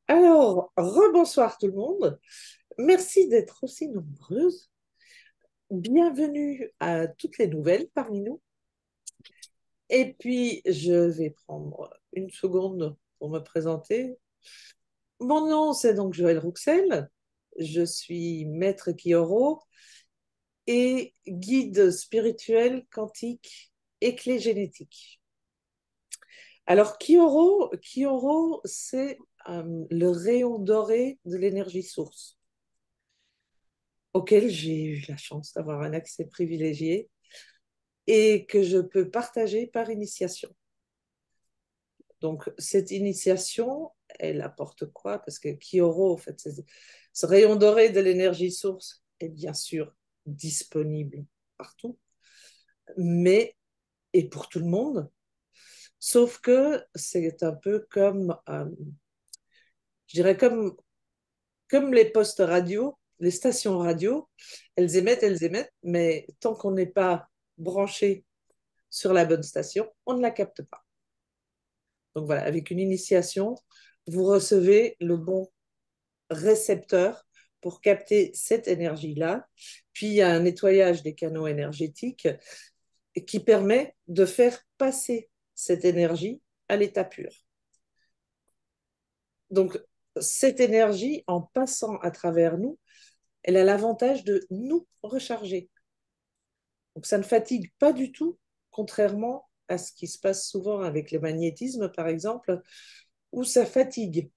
Alors, rebonsoir tout le monde. Merci d'être aussi nombreuses. Bienvenue à toutes les nouvelles parmi nous. Et puis, je vais prendre une seconde pour me présenter. Mon nom, c'est donc Joël Rouxel. Je suis maître Kioro et guide spirituel, quantique et clé génétique. Alors, Kioro, c'est le rayon doré de l'énergie source, auquel j'ai eu la chance d'avoir un accès privilégié et que je peux partager par initiation. Donc, cette initiation, elle apporte quoi? Parce que Kioro, en fait, ce rayon doré de l'énergie source est bien sûr disponible partout, mais et pour tout le monde, sauf que c'est un peu comme, je dirais comme les postes radio, les stations radio, elles émettent, mais tant qu'on n'est pas branché sur la bonne station, on ne la capte pas. Donc voilà, avec une initiation, vous recevez le bon récepteur pour capter cette énergie-là. Puis il y a un nettoyage des canaux énergétiques qui permet de faire passer cette énergie à l'état pur. Donc cette énergie, en passant à travers nous, elle a l'avantage de nous recharger. Donc ça ne fatigue pas du tout, contrairement à ce qui se passe souvent avec le magnétisme, par exemple, où ça fatigue.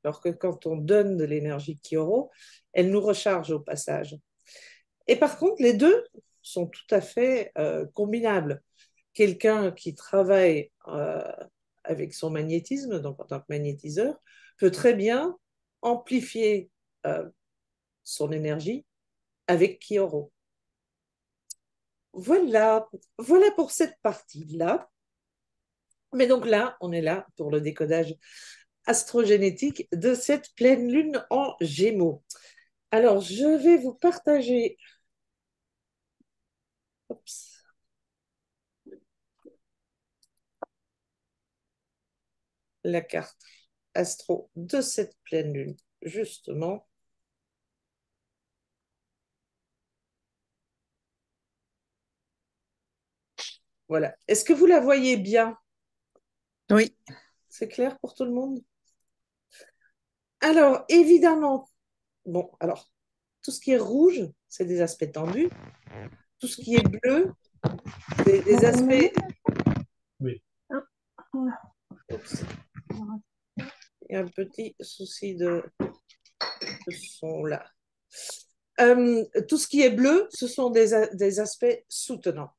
Alors que quand on donne de l'énergie Kyoro, elle nous recharge au passage. Et par contre, les deux sont tout à fait combinables. Quelqu'un qui travaille avec son magnétisme, donc en tant que magnétiseur, peut très bien amplifier euh, son énergie avec Kyoro. Voilà, voilà pour cette partie-là. Mais donc là, on est là pour le décodage astrogénétique de cette pleine lune en Gémeaux. Alors, je vais vous partager oups, la carte astro de cette pleine lune, justement. Voilà. Est-ce que vous la voyez bien? Oui, C'est clair pour tout le monde? Alors, évidemment, bon, alors, tout ce qui est rouge, c'est des aspects tendus. Tout ce qui est bleu, c'est des aspects. oui. Oups, il y a un petit souci de son là. Tout ce qui est bleu, ce sont des aspects soutenants.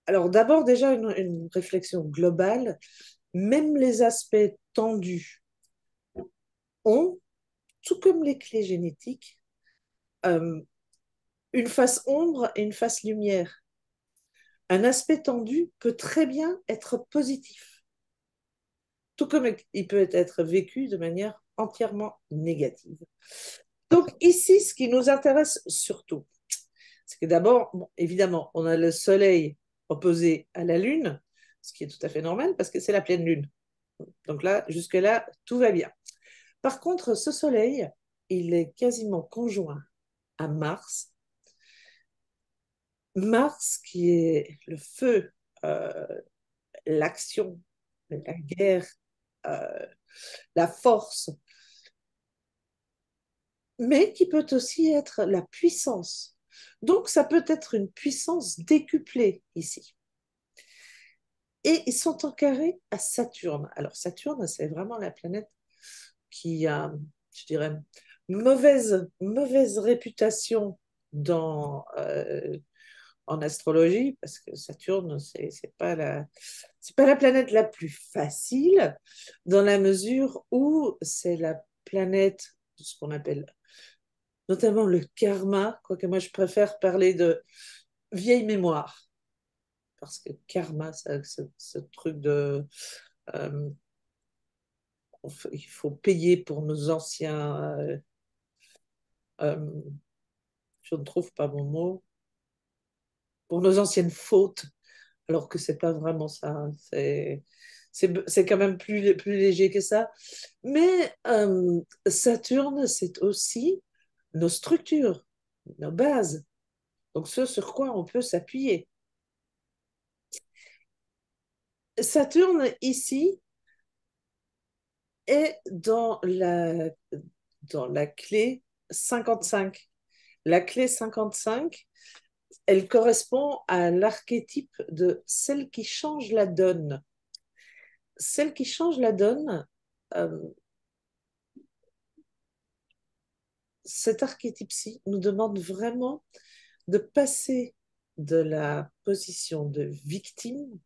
Alors d'abord déjà une réflexion globale, même les aspects tendus ont, tout comme les clés génétiques, euh, une face ombre et une face lumière. Un aspect tendu peut très bien être positif, tout comme il peut être vécu de manière entièrement négative. Donc ici, ce qui nous intéresse surtout, c'est que d'abord, bon, évidemment, on a le Soleil opposé à la Lune, ce qui est tout à fait normal parce que c'est la pleine Lune. Donc là, jusque-là, tout va bien. Par contre, ce Soleil, il est quasiment conjoint à Mars. Mars, qui est le feu, euh, l'action, la guerre, euh, la force, mais qui peut aussi être la puissance. Donc, ça peut être une puissance décuplée ici. Et ils sont en carré à Saturne. Alors, Saturne, c'est vraiment la planète qui a, je dirais, mauvaise réputation en astrologie, parce que Saturne, c'est pas la planète la plus facile, dans la mesure où c'est la planète de ce qu'on appelle notamment le karma, quoique moi je préfère parler de vieille mémoire, parce que karma, ce truc de euh, il faut payer pour nos anciens, euh, je ne trouve pas mon mot, pour nos anciennes fautes, alors que c'est pas vraiment ça. C'est quand même plus léger que ça. Mais Saturne, c'est aussi nos structures, nos bases. Donc, ce sur quoi on peut s'appuyer. Saturne, ici, est dans la clé 55. La clé 55, elle correspond à l'archétype de celle qui change la donne. Celle qui change la donne, euh, cet archétype-ci nous demande vraiment de passer de la position de victime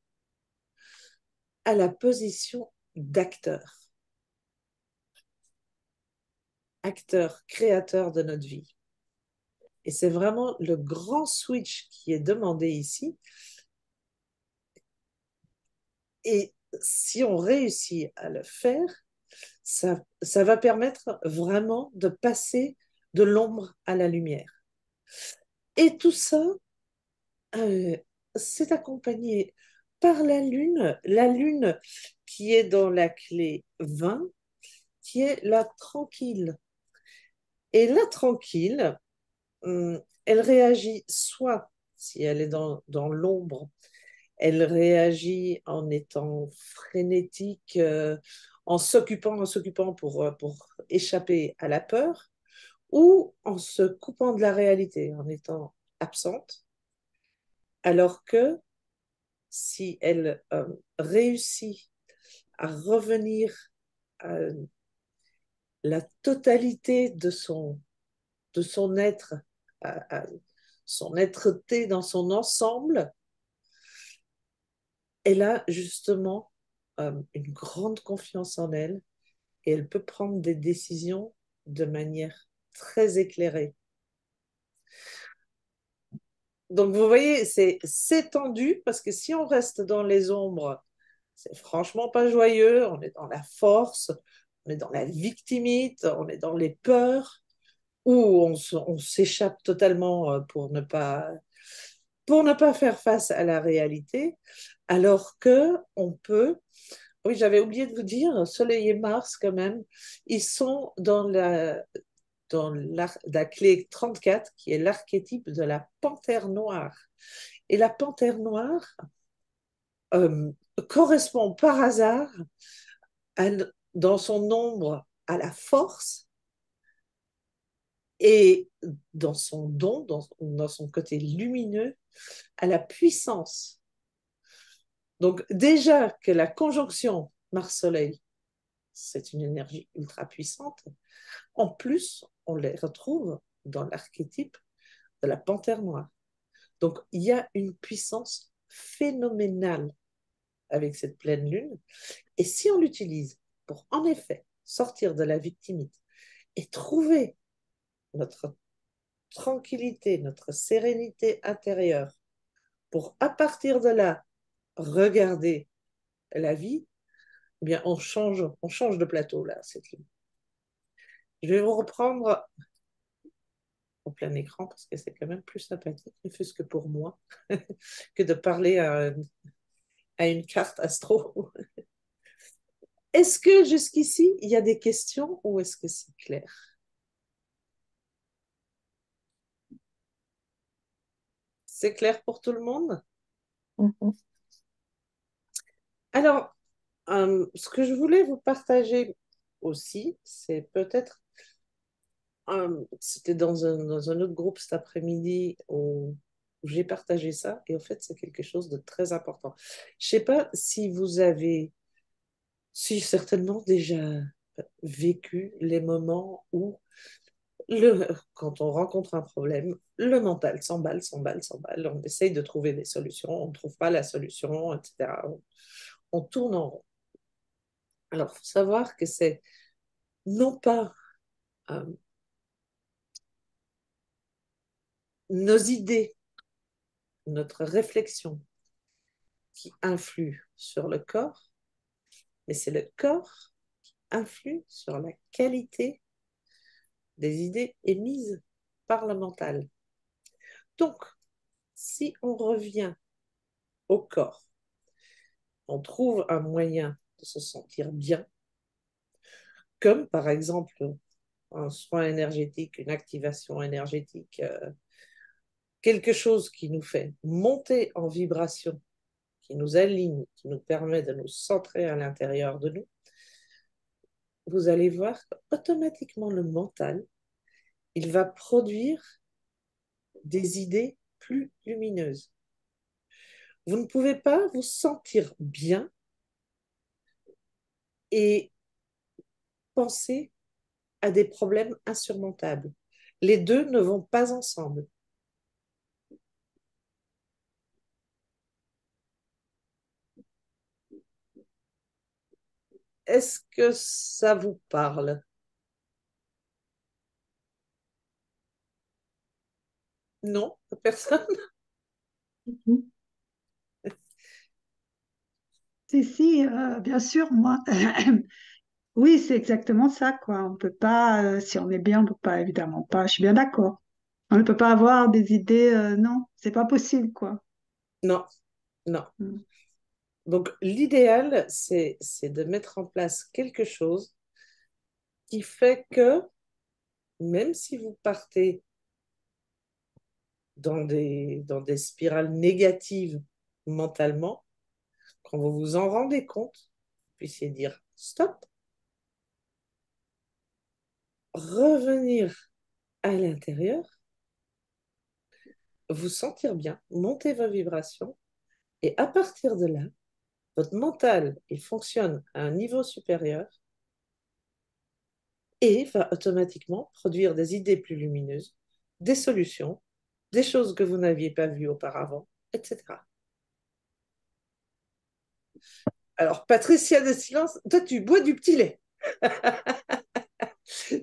à la position d'acteur, acteur, créateur de notre vie. Et c'est vraiment le grand switch qui est demandé ici. Et si on réussit à le faire, ça va permettre vraiment de passer de l'ombre à la lumière. Et tout ça, euh, c'est accompagné par la lune qui est dans la clé 20, qui est la tranquille. Et la tranquille, elle réagit soit, si elle est dans l'ombre, elle réagit en étant frénétique, en s'occupant pour échapper à la peur, ou en se coupant de la réalité, en étant absente, alors que si elle réussit à revenir à la totalité de son être, à son être-té dans son ensemble, elle a justement une grande confiance en elle et elle peut prendre des décisions de manière très éclairée. Donc vous voyez, c'est tendu parce que si on reste dans les ombres, c'est franchement pas joyeux, on est dans la force, on est dans la victimite, on est dans les peurs, ou on s'échappe totalement pour ne pas faire face à la réalité, alors que on peut. Oui, j'avais oublié de vous dire, Soleil et Mars, quand même, ils sont dans la clé 34, qui est l'archétype de la panthère noire. Et la panthère noire euh, correspond par hasard à, dans son ombre à la force et dans son don, dans son côté lumineux, à la puissance. Donc déjà que la conjonction Mars-Soleil, c'est une énergie ultra puissante, en plus, on les retrouve dans l'archétype de la panthère noire. Donc il y a une puissance phénoménale avec cette pleine lune. Et si on l'utilise pour, en effet, sortir de la victimite et trouver notre tranquillité, notre sérénité intérieure, pour à partir de là regarder la vie, eh bien on change de plateau là. Je vais vous reprendre au plein écran parce que c'est quand même plus sympathique, ne fût-ce que pour moi, que de parler à une carte astro. Est-ce que jusqu'ici, il y a des questions ou est-ce que c'est clair? C'est clair pour tout le monde? Mhm. Alors, ce que je voulais vous partager aussi, c'est peut-être, c'était dans un autre groupe cet après-midi où j'ai partagé ça, et en fait, c'est quelque chose de très important. Je ne sais pas si vous avez, si certainement déjà vécu les moments où quand on rencontre un problème, le mental s'emballe, s'emballe, s'emballe. On essaye de trouver des solutions, on ne trouve pas la solution, etc. On tourne en rond. Alors, il faut savoir que c'est non pas euh, nos idées, notre réflexion qui influe sur le corps, mais c'est le corps qui influe sur la qualité des idées émises par le mental. Donc, si on revient au corps on trouve un moyen de se sentir bien, comme par exemple un soin énergétique, une activation énergétique, quelque chose qui nous fait monter en vibration, qui nous aligne, qui nous permet de nous centrer à l'intérieur de nous, vous allez voir qu'automatiquement le mental, il va produire des idées plus lumineuses. Vous ne pouvez pas vous sentir bien et penser à des problèmes insurmontables. Les deux ne vont pas ensemble. Est-ce que ça vous parle? Non, personne? Mhm. Si, si, bien sûr, moi. Oui, c'est exactement ça, quoi. On peut pas, si on est bien, on peut pas, évidemment pas. Je suis bien d'accord. On ne peut pas avoir des idées, non, c'est pas possible, quoi. Non, non. Mm. Donc l'idéal, c'est de mettre en place quelque chose qui fait que même si vous partez dans des spirales négatives mentalement, quand vous vous en rendez compte, vous puissiez dire stop, revenir à l'intérieur, vous sentir bien, monter vos vibrations, et à partir de là, votre mental, il fonctionne à un niveau supérieur et va automatiquement produire des idées plus lumineuses, des solutions, des choses que vous n'aviez pas vues auparavant, etc. Alors, Patricia de Silence, toi, tu bois du petit lait.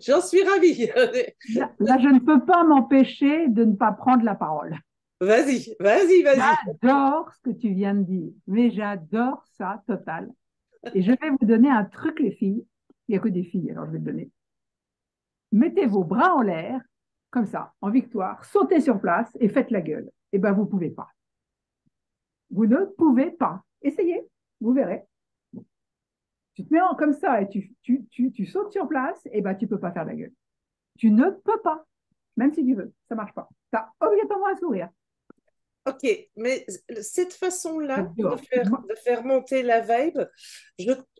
J'en suis ravie. Là, je ne peux pas m'empêcher de ne pas prendre la parole. Vas-y, vas-y, vas-y. J'adore ce que tu viens de dire, mais j'adore ça, total. Et je vais vous donner un truc, les filles. Il n'y a que des filles, alors je vais le donner. Mettez vos bras en l'air, comme ça, en victoire, sautez sur place et faites la gueule. Eh bien, vous ne pouvez pas. Vous ne pouvez pas. Essayez, vous verrez. Tu te mets comme ça et tu sautes sur place, et ben, tu ne peux pas faire la gueule. Tu ne peux pas, même si tu veux. Ça ne marche pas. Tu as obligatoirement un sourire. Ok, mais cette façon-là de J'adore. faire, de faire monter la vibe,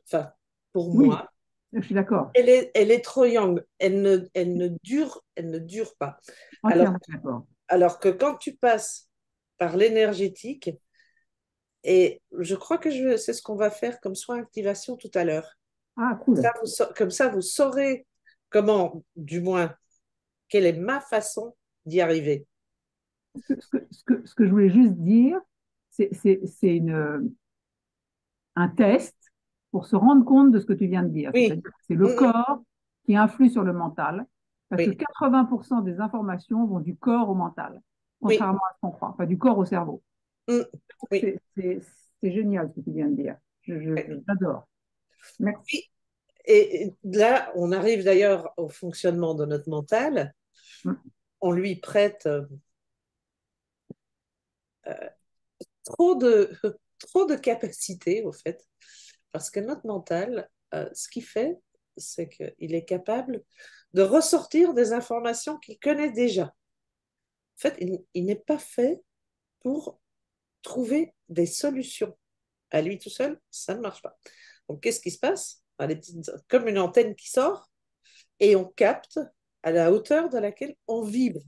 enfin, pour Oui, moi, je suis d'accord. elle est trop young. Elle ne dure pas. Alors, Entièrement d'accord. alors que quand tu passes par l'énergétique, et je crois que c'est ce qu'on va faire comme soin activation tout à l'heure. Ah, cool. Comme ça, vous saurez comment, du moins, quelle est ma façon d'y arriver. Ce que je voulais juste dire, c'est un test pour se rendre compte de ce que tu viens de dire. Oui, C'est-à-dire que c'est le mm, corps qui influe sur le mental, parce que oui, 80% des informations vont du corps au mental, oui, contrairement à ce qu'on croit, enfin du corps au cerveau. mm, oui, C'est génial ce que tu viens de dire. J'adore. Merci. oui. Et là, on arrive d'ailleurs au fonctionnement de notre mental. On lui prête trop de, trop de capacités, au fait, parce que notre mental, ce qu'il fait, c'est qu'il est capable de ressortir des informations qu'il connaît déjà. En fait, il n'est pas fait pour trouver des solutions. À lui tout seul, ça ne marche pas. Donc, qu'est-ce qui se passe? On a des petites, comme une antenne qui sort et on capte à la hauteur de laquelle on vibre.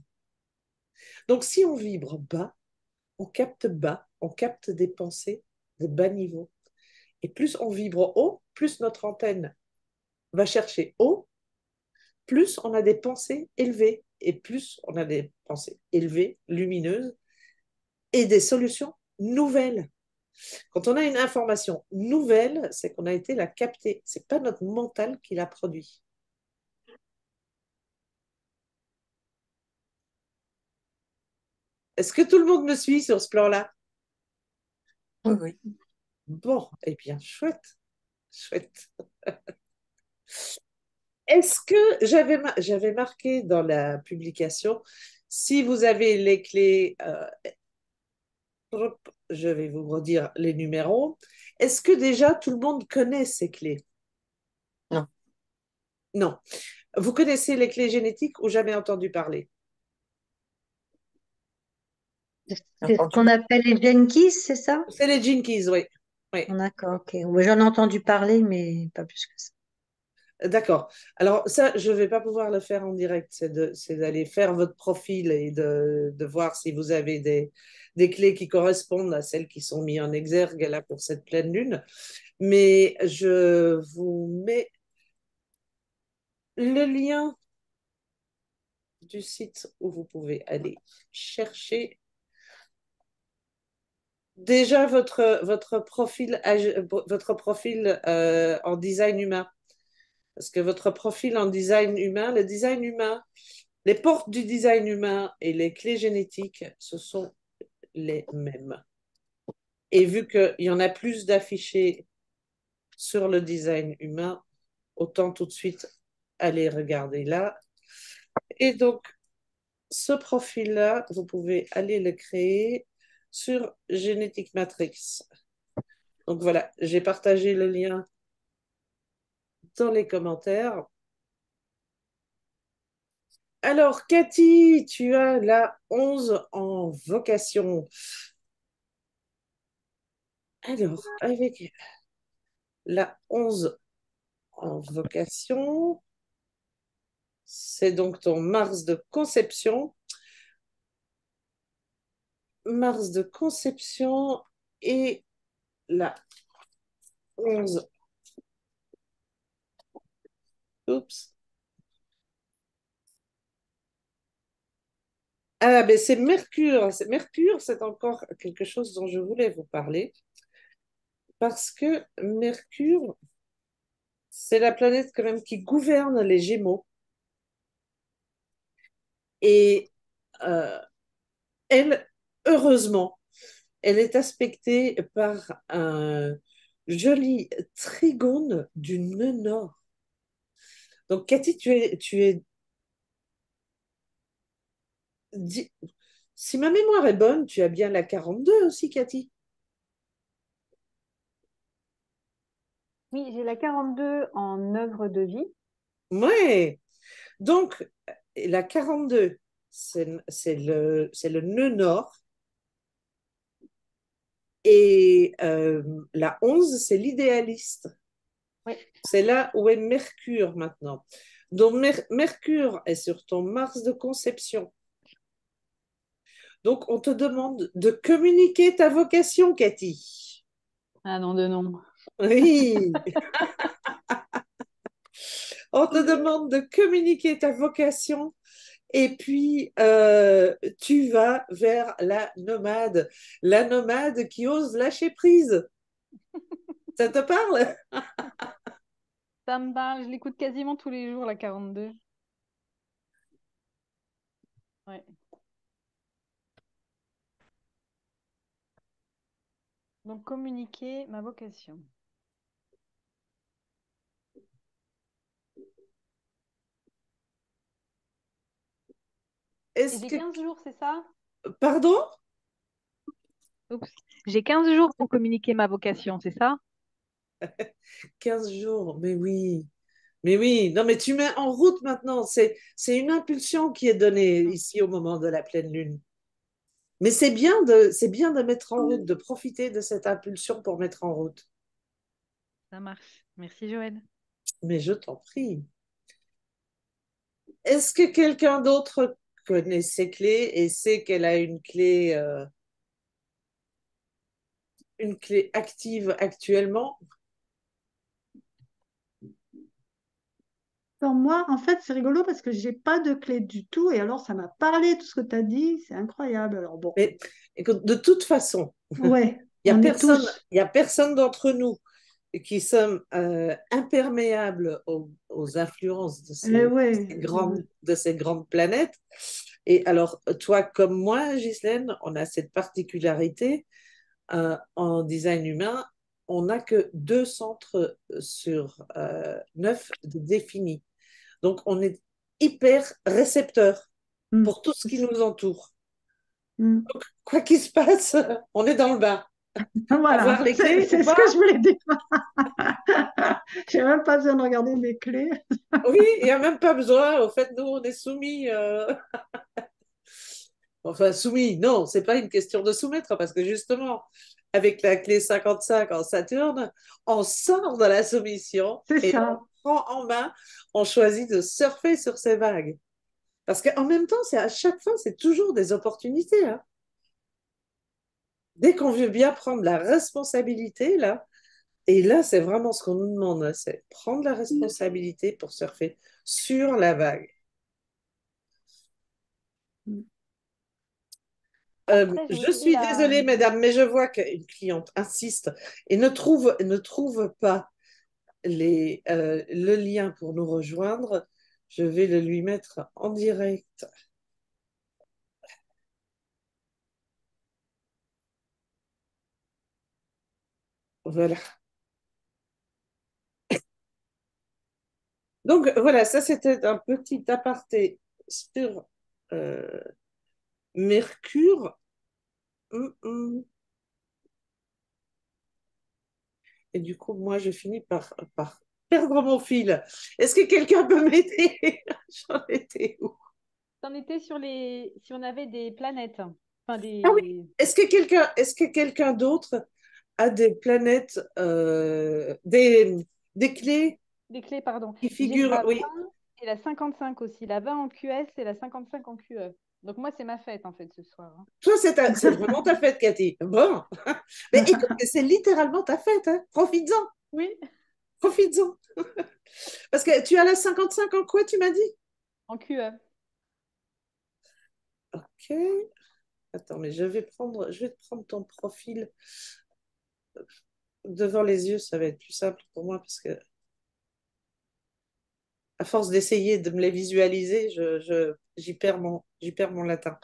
Donc, si on vibre bas, on capte des pensées de bas niveau. Et plus on vibre haut, plus notre antenne va chercher haut, plus on a des pensées élevées. Et plus on a des pensées élevées, lumineuses, et des solutions nouvelles. Quand on a une information nouvelle, c'est qu'on a été la capter. C'est pas notre mental qui l'a produit. Est-ce que tout le monde me suit sur ce plan-là? Oui, oui. Bon, eh bien, chouette, chouette. Est-ce que j'avais marqué dans la publication, si vous avez les clés, je vais vous redire les numéros, Est-ce que déjà tout le monde connaît ces clés? Non. Non. Vous connaissez les clés génétiques ou jamais entendu parler? J'ai C'est ce entendu qu'on appelle les Jenkins, c'est ça? C'est les Gene Keys, oui. Oui. D'accord, ok. Ouais, j'en ai entendu parler, mais pas plus que ça. D'accord. Alors ça, je ne vais pas pouvoir le faire en direct. C'est d'aller faire votre profil et de voir si vous avez des clés qui correspondent à celles qui sont mises en exergue là pour cette pleine lune. Mais je vous mets le lien du site où vous pouvez aller chercher déjà votre profil en design humain. Parce que votre profil en design humain, le design humain, les portes du design humain et les clés génétiques, ce sont les mêmes. Et vu qu'il y en a plus d'affichés sur le design humain, autant tout de suite aller regarder là. Et donc, ce profil-là, vous pouvez aller le créer sur Genetic Matrix. Donc voilà, j'ai partagé le lien dans les commentaires. Alors, Cathy, tu as la 11 en vocation. Alors, avec la 11 en vocation, c'est donc ton Mars de conception. Mars de conception et la 11. Oups. Ah, ben c'est Mercure. Mercure, c'est encore quelque chose dont je voulais vous parler. Parce que Mercure, c'est la planète quand même qui gouverne les Gémeaux. Et euh, elle, heureusement, elle est aspectée par un joli trigone du nœud nord. Donc, Cathy, si ma mémoire est bonne, tu as bien la 42 aussi, Cathy. Oui, j'ai la 42 en œuvre de vie. Ouais. Donc, la 42, c'est le nœud nord. Et la 11, c'est l'idéaliste. Oui. C'est là où est Mercure maintenant. Donc, Mercure est sur ton Mars de conception. Donc, on te demande de communiquer ta vocation, Cathy. Ah non, de non. Oui. On te demande de communiquer ta vocation et puis tu vas vers la nomade qui ose lâcher prise. Ça te parle? Ça me parle, je l'écoute quasiment tous les jours, la 42. Ouais. Donc, communiquer ma vocation. Et Est-ce j'ai que... 15 jours, c'est ça? Pardon? Oups. J'ai 15 jours pour communiquer ma vocation, c'est ça? 15 jours, mais oui. Mais oui, non, mais tu mets en route maintenant. C'est une impulsion qui est donnée ici au moment de la pleine lune. Mais c'est bien de mettre en route, de profiter de cette impulsion pour mettre en route. Ça marche. Merci, Joël. Mais je t'en prie. Est-ce que quelqu'un d'autre connaît ses clés et sait qu'elle a une clé active actuellement? Alors moi, en fait, c'est rigolo parce que j'ai pas de clé du tout et alors ça m'a parlé tout ce que tu as dit, c'est incroyable. Alors bon, Mais écoute, de toute façon, ouais, il y a on est personne, tous. il y a personne d'entre nous qui sommes imperméables aux influences de Ouais, ces grandes planètes. Et alors, toi comme moi, Ghislaine, on a cette particularité en design humain, on n'a que 2 centres sur 9 de définis. Donc, on est hyper récepteur mm, pour tout ce qui nous entoure. mm. Quoi qu'il se passe, on est dans le bain. Voilà, Avoir les clés c'est ou ce pas? que je voulais dire. J'ai même pas besoin de regarder mes clés. Oui, il n'y a même pas besoin. Au fait, nous, on est soumis. Enfin, soumis, non, c'est pas une question de soumettre, parce que justement, avec la clé 55 en Saturne, on sort de la soumission C'est et on ça. prend en main, on choisit de surfer sur ces vagues. Parce qu'en même temps, c'est à chaque fois, c'est toujours des opportunités, hein. Dès qu'on veut bien prendre la responsabilité, là, et là, c'est vraiment ce qu'on nous demande, hein, c'est prendre la responsabilité pour surfer sur la vague. Après, j'ai Je aussi suis la... désolée, mesdames, mais je vois qu'une cliente insiste et ne trouve pas le lien pour nous rejoindre. Je vais le lui mettre en direct. Voilà. Donc voilà, ça c'était un petit aparté sur euh, Mercure. Hum. Et du coup, moi, je finis par perdre mon fil. Est-ce que quelqu'un peut m'aider? J'en étais où? T'en étais sur si on avait des planètes. Enfin, Ah oui. des... Est-ce que quelqu'un d'autre a des planètes, des clés Des clés, pardon. qui J'ai figurent, la oui. 20 et la 55 aussi. La 20 en QS et la 55 en QE. Donc moi, c'est ma fête, en fait, ce soir, hein. Toi, c'est vraiment ta fête, Cathy. Bon. Mais écoute, c'est littéralement ta fête, hein. Profites-en, Oui, profites-en. Parce que tu as la 55 en quoi, tu m'as dit? en QE. Ok. Attends, mais je vais te prendre ton profil devant les yeux, ça va être plus simple pour moi parce que à force d'essayer de me les visualiser, j'y perds mon latin.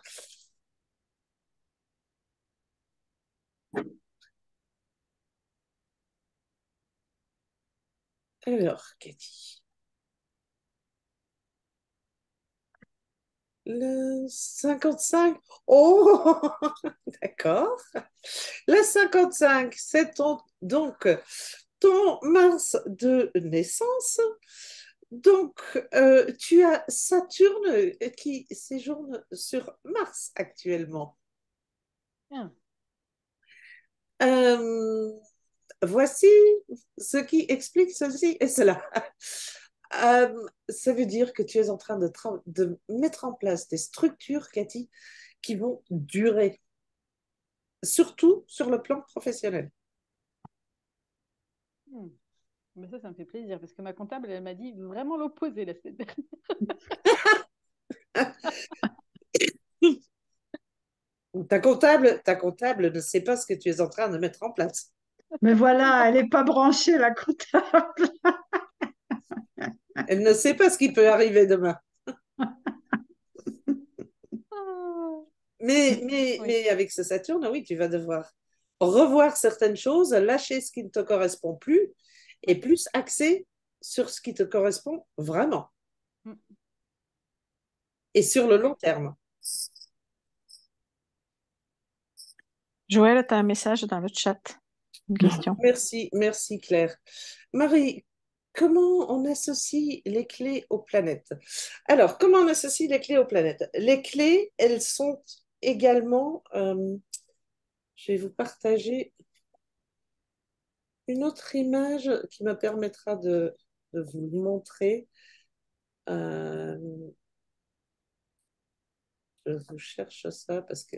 Alors, Cathy. Le 55. Oh, d'accord. La 55, c'est ton Mars de naissance. Donc, tu as Saturne qui séjourne sur Mars actuellement. Bien. Euh, Voici ce qui explique ceci et cela. Ça veut dire que tu es en train de mettre en place des structures, Cathy, qui vont durer, surtout sur le plan professionnel. Hmm. Mais ça me fait plaisir parce que ma comptable, elle m'a dit vraiment l'opposé la semaine dernière. Ta comptable ne sait pas ce que tu es en train de mettre en place. Mais voilà, elle n'est pas branchée, la comptable. Elle ne sait pas ce qui peut arriver demain. Ah. Mais, mais, Oui. mais avec ce Saturne, oui, tu vas devoir revoir certaines choses, lâcher ce qui ne te correspond plus et plus axer sur ce qui te correspond vraiment Mm. et sur le long Oui. terme. Joël, tu as un message dans le chat. Une question. Merci, merci Claire. Marie, comment on associe les clés aux planètes? Alors, comment on associe les clés aux planètes? Les clés, elles sont également, je vais vous partager une autre image qui me permettra de vous montrer. Euh, je vous cherche ça parce que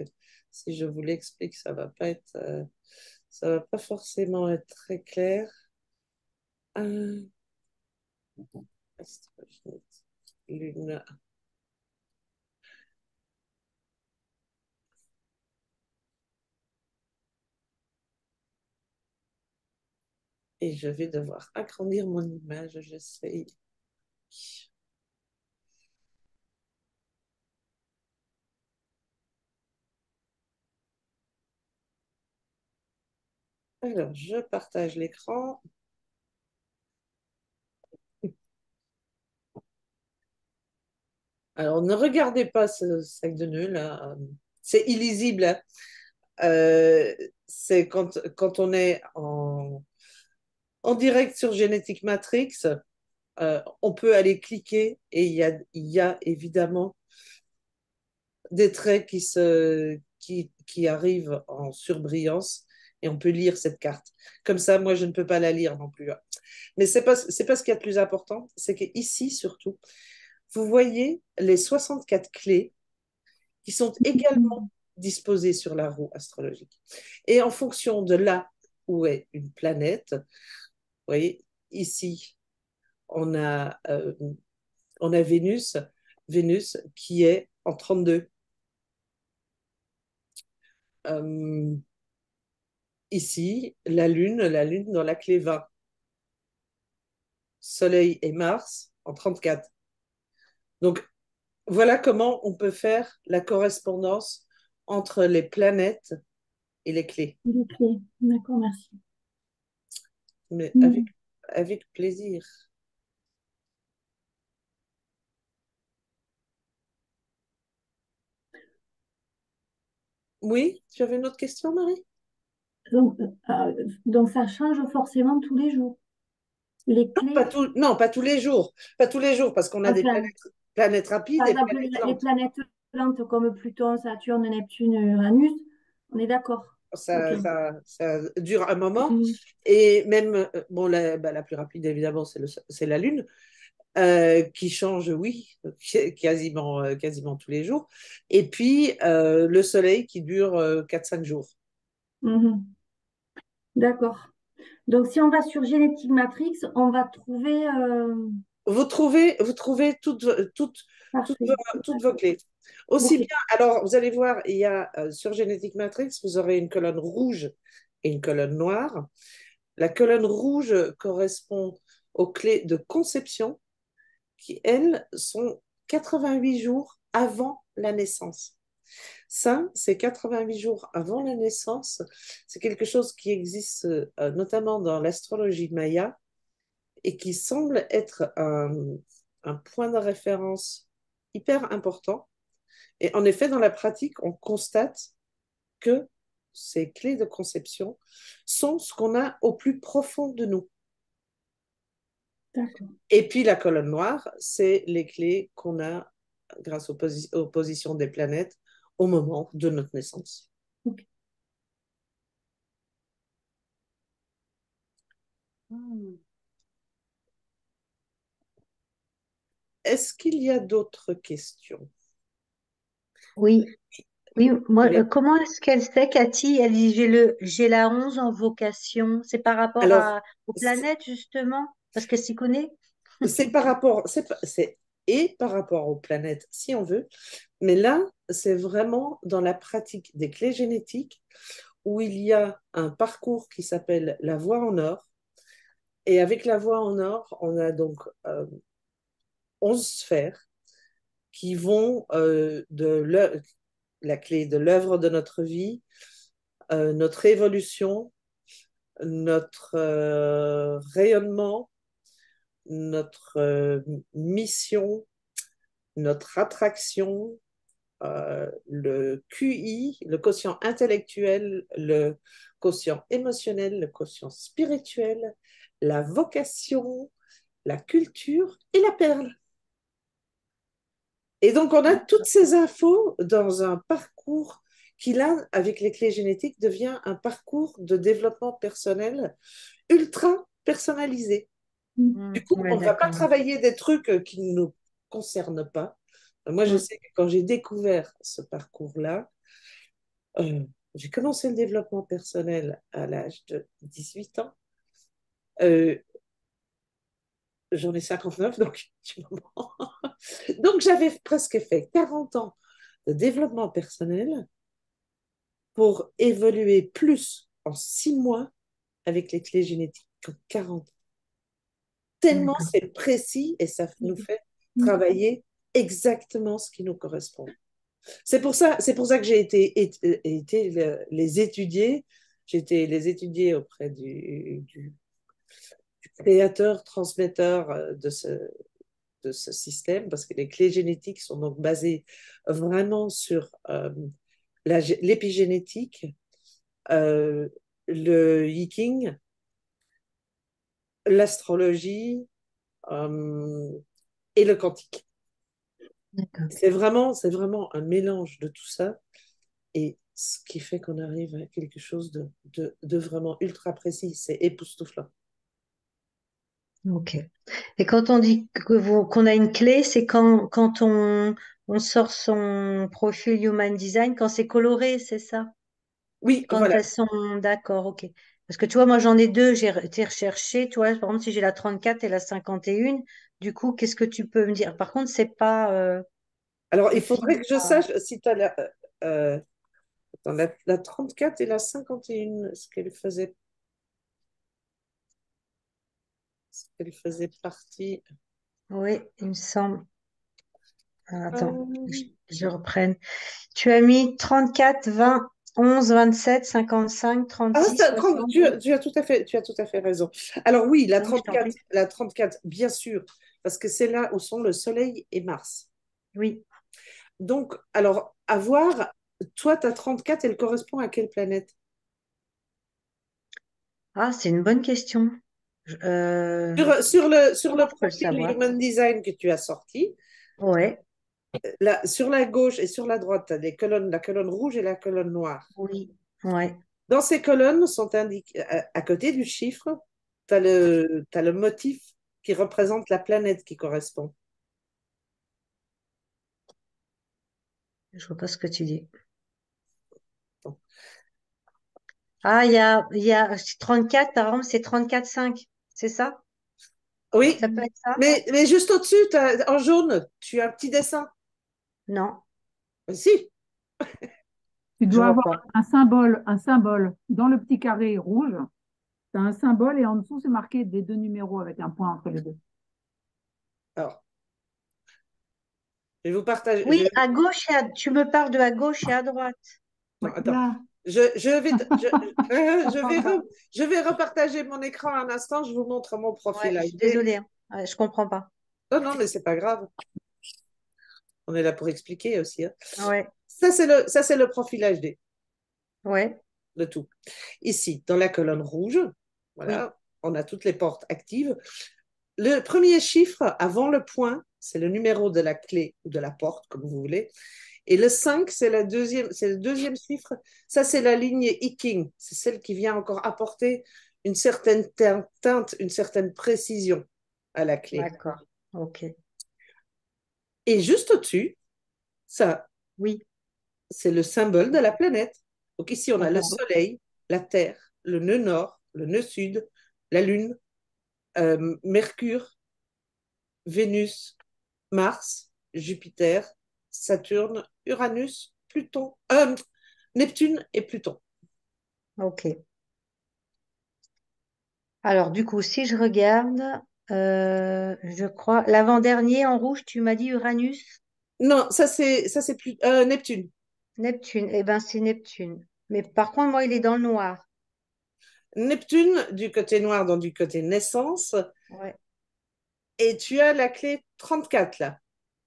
si je vous l'explique, ça va pas forcément être très clair. Euh, Lune. Et je vais devoir agrandir mon image. J'essaye. Alors, je partage l'écran. Alors, ne regardez pas ce sac de nœuds là. C'est illisible, hein. c'est quand on est en direct sur Genetic Matrix, on peut aller cliquer et il y a évidemment des traits qui arrivent en surbrillance et on peut lire cette carte. Comme ça, moi, je ne peux pas la lire non plus. Mais c'est pas ce qu'il y a de plus important, c'est qu'ici, surtout, vous voyez les 64 clés qui sont également disposées sur la roue astrologique. Et en fonction de là où est une planète, vous voyez, ici, on a, euh, on a Vénus qui est en 32. Euh, Ici, la Lune dans la clé 20. Soleil et Mars en 34. Donc, voilà comment on peut faire la correspondance entre les planètes et les clés. Les clés. D'accord, merci. Mais Mm. avec plaisir. Oui, tu avais une autre question, Marie? Donc, ça change forcément tous les jours. Les clés, Non, pas tous les jours. Pas tous les jours, parce qu'on a des enfin, planètes rapides par et exemple, planètes les lentes. planètes lentes comme Pluton, Saturne, Neptune, Uranus, on est d'accord. Ok. Ça dure un moment. Mm. Et même, bon, la plus rapide, évidemment, c'est la Lune, qui change, oui, quasiment tous les jours. Et puis, le Soleil qui dure 4-5 jours. Mhm. D'accord. Donc, si on va sur Genetic Matrix, on va trouver. Vous trouvez toutes Parfait. vos clés. Aussi Ok. bien, alors, vous allez voir, il y a sur Genetic Matrix, vous aurez une colonne rouge et une colonne noire. La colonne rouge correspond aux clés de conception qui, elles, sont 88 jours avant la naissance. Ça, c'est 88 jours avant la naissance. C'est quelque chose qui existe notamment dans l'astrologie maya et qui semble être un point de référence hyper important. Et en effet, dans la pratique, on constate que ces clés de conception sont ce qu'on a au plus profond de nous. D'accord. Et puis la colonne noire, c'est les clés qu'on a grâce aux positions des planètes au moment de notre naissance. Ok. Est-ce qu'il y a d'autres questions? Oui, oui, moi, Oui. comment est-ce qu'elle sait, Cathy? Elle dit, j'ai la 11 en vocation. C'est par rapport Alors, aux planètes, justement, parce qu'elle s'y connaît. c'est par rapport, et par rapport aux planètes, si on veut, mais là, c'est vraiment dans la pratique des clés génétiques où il y a un parcours qui s'appelle la voie en or. Et avec la voie en or, on a donc 11 sphères qui vont la clé de l'œuvre de notre vie, notre évolution, notre rayonnement, notre mission, notre attraction, le QI, le quotient intellectuel, le quotient émotionnel, le quotient spirituel, la vocation, la culture et la perle. Et donc, on a toutes ces infos dans un parcours qui, là, avec les clés génétiques, devient un parcours de développement personnel ultra personnalisé. Du coup, Ouais, on ne va pas d'accord. travailler des trucs qui ne nous concernent pas. Moi, je Mm. sais que quand j'ai découvert ce parcours-là, euh, j'ai commencé le développement personnel à l'âge de 18 ans. Euh, J'en ai 59, donc du moment. Donc, j'avais presque fait 40 ans de développement personnel pour évoluer plus en 6 mois avec les clés génétiques qu'en 40. Tellement D'accord. c'est précis et ça nous fait Mm. travailler exactement ce qui nous correspond. C'est pour ça que j'ai les étudier. J'ai été les étudier auprès du créateur, transmetteur de ce système, parce que les clés génétiques sont donc basées vraiment sur l'épigénétique, euh, le Yiking, l'astrologie et le quantique. D'accord. C'est vraiment un mélange de tout ça et ce qui fait qu'on arrive à quelque chose de vraiment ultra précis. C'est époustouflant. Ok. Et quand on dit qu'on a une clé, c'est quand on sort son profil Human Design, quand c'est coloré, c'est ça? Oui, Quand voilà. elles sont d'accord, ok. Parce que tu vois, moi j'en ai deux, j'ai été recherché. Tu vois, par exemple, si j'ai la 34 et la 51, du coup, qu'est-ce que tu peux me dire? Par contre, Alors, il c'est faudrait fini. que je sache si tu as euh, attends, la 34 et la 51, est-ce qu'elle faisait partie? Oui, il me semble. Alors, attends, Euh, je reprenne. Tu as mis 34, 20, 11, 27, 55, Ah, 36, 60. tu as tout à fait raison. Alors oui, Oui, je t'en prie. la 34, bien sûr, parce que c'est là où sont le Soleil et Mars. Oui. Donc, alors, à voir, toi, ta 34, elle correspond à quelle planète? Ah, c'est une bonne question. Je- euh, Sur le Comment je peux le profil savoir? Human Design que tu as sorti, Ouais, sur la gauche et sur la droite, tu as des colonnes, la colonne rouge et la colonne noire. oui, ouais. Dans ces colonnes sont indiquées, à côté du chiffre, t'as le motif qui représente la planète qui correspond. Je vois pas ce que tu dis. Ah, il y a 34, par exemple, c'est 34,5. C'est ça? Oui, Ça peut être ça? mais juste au-dessus, en jaune, tu as un petit dessin. Non, Si, Tu je dois vois avoir pas. un symbole dans le petit carré rouge. Tu as un symbole et en dessous, c'est marqué des deux numéros avec un point entre les deux. alors, je vais vous partager. Oui, à gauche tu me parles de à gauche et à droite. Non, Ouais, attends. là, Je vais, ça parle pas. je vais repartager mon écran un instant. Je vous montre mon Ouais, profil je suis HD. désolée, hein. Ouais, je comprends pas. Non, non, mais c'est pas grave. On est là pour expliquer aussi, hein. Ouais, Ça, c'est le profil HD ouais, de tout. Ici, dans la colonne rouge, oui, voilà, on a toutes les portes actives. Le premier chiffre avant le point, c'est le numéro de la clé ou de la porte, comme vous voulez. Et le 5, c'est le deuxième chiffre. Ça, c'est la ligne Iking. C'est celle qui vient encore apporter une certaine teinte, une certaine précision à la clé. d'accord. Ok. Et juste au-dessus, ça, Oui, c'est le symbole de la planète. Donc ici, on a le d'accord. Soleil, la Terre, le nœud nord, le nœud sud, la Lune, Mercure, Vénus, Mars, Jupiter, Saturne, Uranus, Pluton, Neptune et Pluton. Ok. Alors, du coup, si je regarde, je crois, l'avant-dernier en rouge, tu m'as dit Uranus, Non, ça c'est plus Neptune. Neptune. Eh ben, c'est Neptune. Mais par contre, moi, il est dans le noir. Neptune du côté noir, donc du côté naissance, Ouais, et tu as la clé 34 là.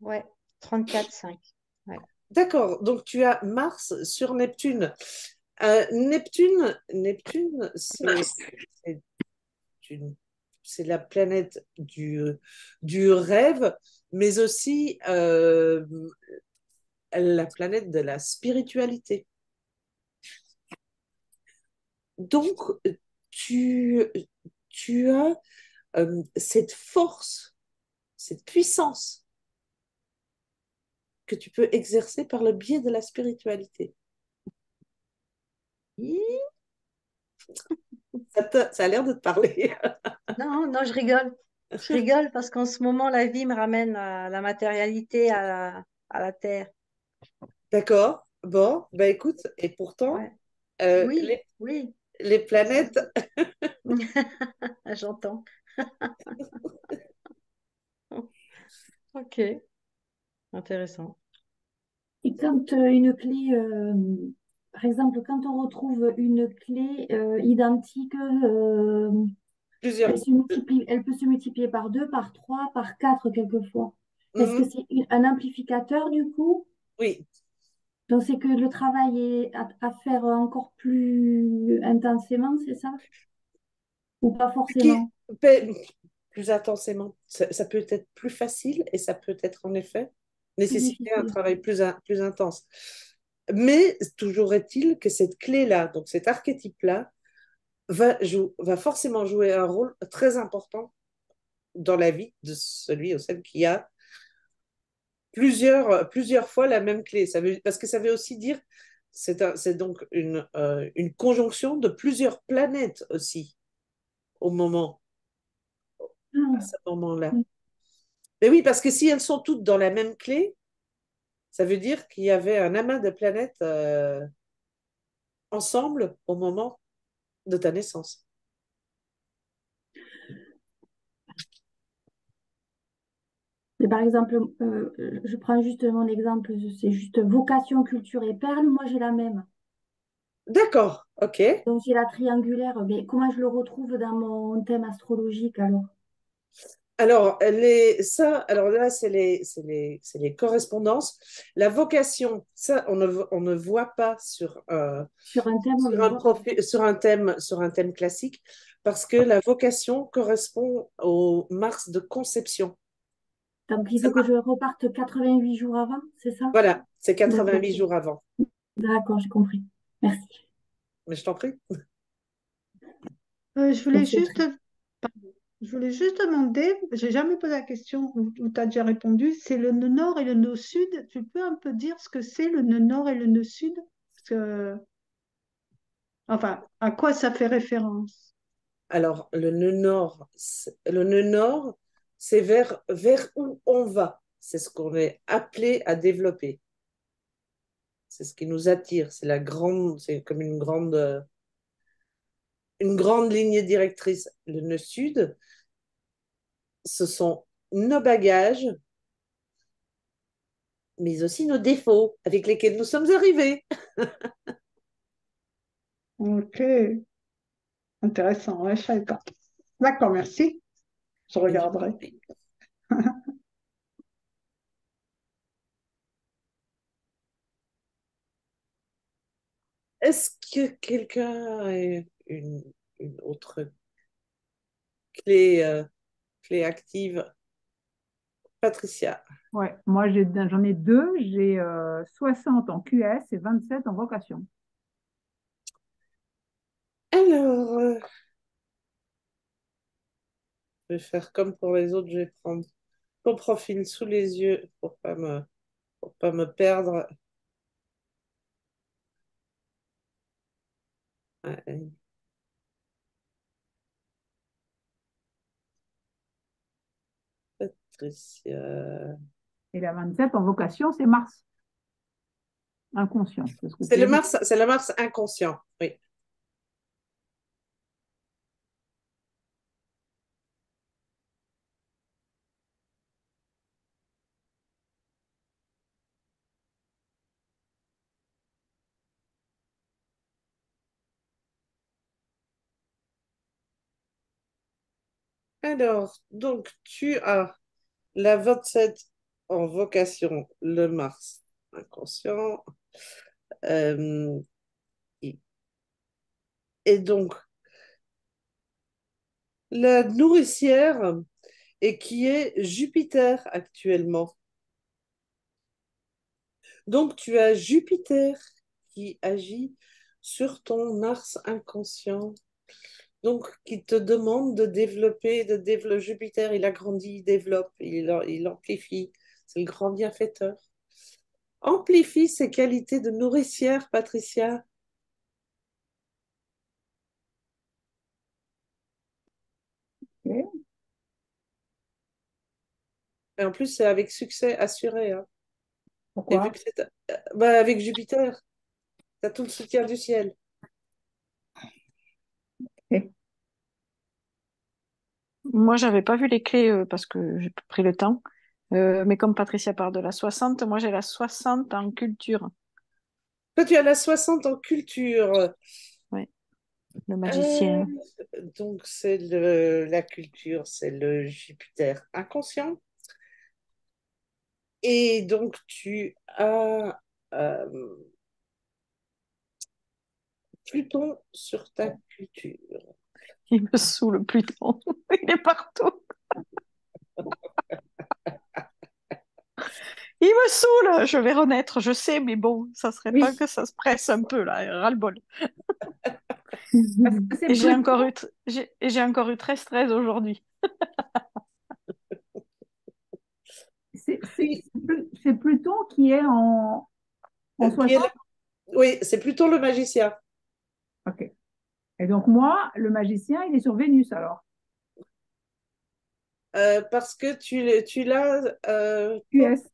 ouais, 34,5. Ouais. D'accord, donc tu as Mars sur Neptune. Neptune, c'est une- c'est la planète du rêve, mais aussi la planète de la spiritualité. Donc, tu, tu as cette force, cette puissance que tu peux exercer par le biais de la spiritualité. Hi. Ça a l'air de te parler. Non, non, je rigole. Je rigole parce qu'en ce moment, la vie me ramène à la matérialité, à la terre. D'accord. Bon, bah écoute, et pourtant, Ouais. euh, Oui, les, oui, les planètes, j'entends. Ok, intéressant. Et quand une clé, par exemple, quand on retrouve une clé identique, plusieurs. elle peut se multiplier par 2, par 3, par 4 quelquefois. Est-ce que Mhm. c'est un amplificateur du coup? Oui, Donc, c'est que le travail est à faire encore plus intensément, c'est ça? Ou pas Qui, forcément? plus intensément, ça peut être plus facile et ça peut être en effet Plus nécessiter un difficile. travail plus intense. Mais toujours est-il que cette clé-là, donc cet archétype-là, va forcément jouer un rôle très important dans la vie de celui ou celle qui a plusieurs fois la même clé. Parce que ça veut aussi dire, c'est donc une conjonction de plusieurs planètes aussi à ce moment-là. Ah, Mais oui, parce que si elles sont toutes dans la même clé, ça veut dire qu'il y avait un amas de planètes ensemble au moment de ta naissance. et par exemple, je prends juste mon exemple, c'est juste vocation, culture et perle. Moi, j'ai la même. D'accord, ok. Donc, j'ai la triangulaire. Mais comment je le retrouve dans mon thème astrologique alors? Alors là, c'est les correspondances. La vocation, ça, on ne voit pas Sur un thème, on le voit pas. sur un thème classique, parce que la vocation correspond au Mars de conception. Donc, il faut que je reparte 88 jours avant, c'est ça? Voilà, c'est D'accord, 88 jours avant. d'accord, j'ai compris. Merci. Mais je t'en prie. Je voulais Donc, c'est juste, pardon, je voulais juste demander, j'ai jamais posé la question où tu as déjà répondu, c'est le nœud nord et le nœud sud. Tu peux un peu dire ce que c'est le nœud nord et le nœud sud? Parce que, enfin, à quoi ça fait référence? Alors, le nœud nord, c'est vers où on va. C'est ce qu'on est appelé à développer. C'est ce qui nous attire. C'est comme une grande ligne directrice. Le nœud sud, ce sont nos bagages, mais aussi nos défauts avec lesquels nous sommes arrivés. Ok, intéressant, ouais, je savais pas. D'accord, merci. Je regarderai. Est-ce que quelqu'un a une autre clé active? Patricia. Ouais, moi j'en ai deux. J'ai 60 en QS et 27 en vocation. Alors, je vais faire comme pour les autres, je vais prendre ton profil sous les yeux pour pas me perdre. Ouais, Patricia. Et la 27 en vocation, c'est Mars, inconscient. C'est ce que C'est tu le as dit. Mars, c'est le Mars inconscient. Oui. Alors, donc, tu as la 27 en vocation, le Mars inconscient. Euh, et et donc, la nourricière, et qui est Jupiter actuellement. Donc, tu as Jupiter qui agit sur ton Mars inconscient. Donc, qui te demande de développer. Jupiter, il agrandit, il développe, il amplifie. C'est le grand bienfaiteur. Amplifie ses qualités de nourricière, Patricia. Ok. Et en plus, c'est avec succès assuré, hein. Et vu Pourquoi? que bah, avec Jupiter, tu as tout le soutien du ciel. Ok. Moi, j'avais pas vu les clés parce que j'ai pas pris le temps. Mais comme Patricia part de la 60, moi j'ai la 60 en culture. Toi, tu as la 60 en culture. Ouais, le Euh, magicien. donc, la culture, c'est le Jupiter inconscient. Et donc, tu as Euh, Pluton sur ta culture. Il me saoule, Pluton. Il est partout. Il me saoule. Je vais renaître, je sais, mais bon, ça serait pas Oui. que ça se presse un peu, là, ras-le-bol. Parce que c'est Et j'ai Pluton, encore eu, j'ai encore eu 13 aujourd'hui. c'est Oui, c'est Pluton qui est en qui est 60. oui, c'est plutôt le magicien. Ok. Et donc moi, le magicien, il est sur Vénus alors. Parce que tu l'as QS,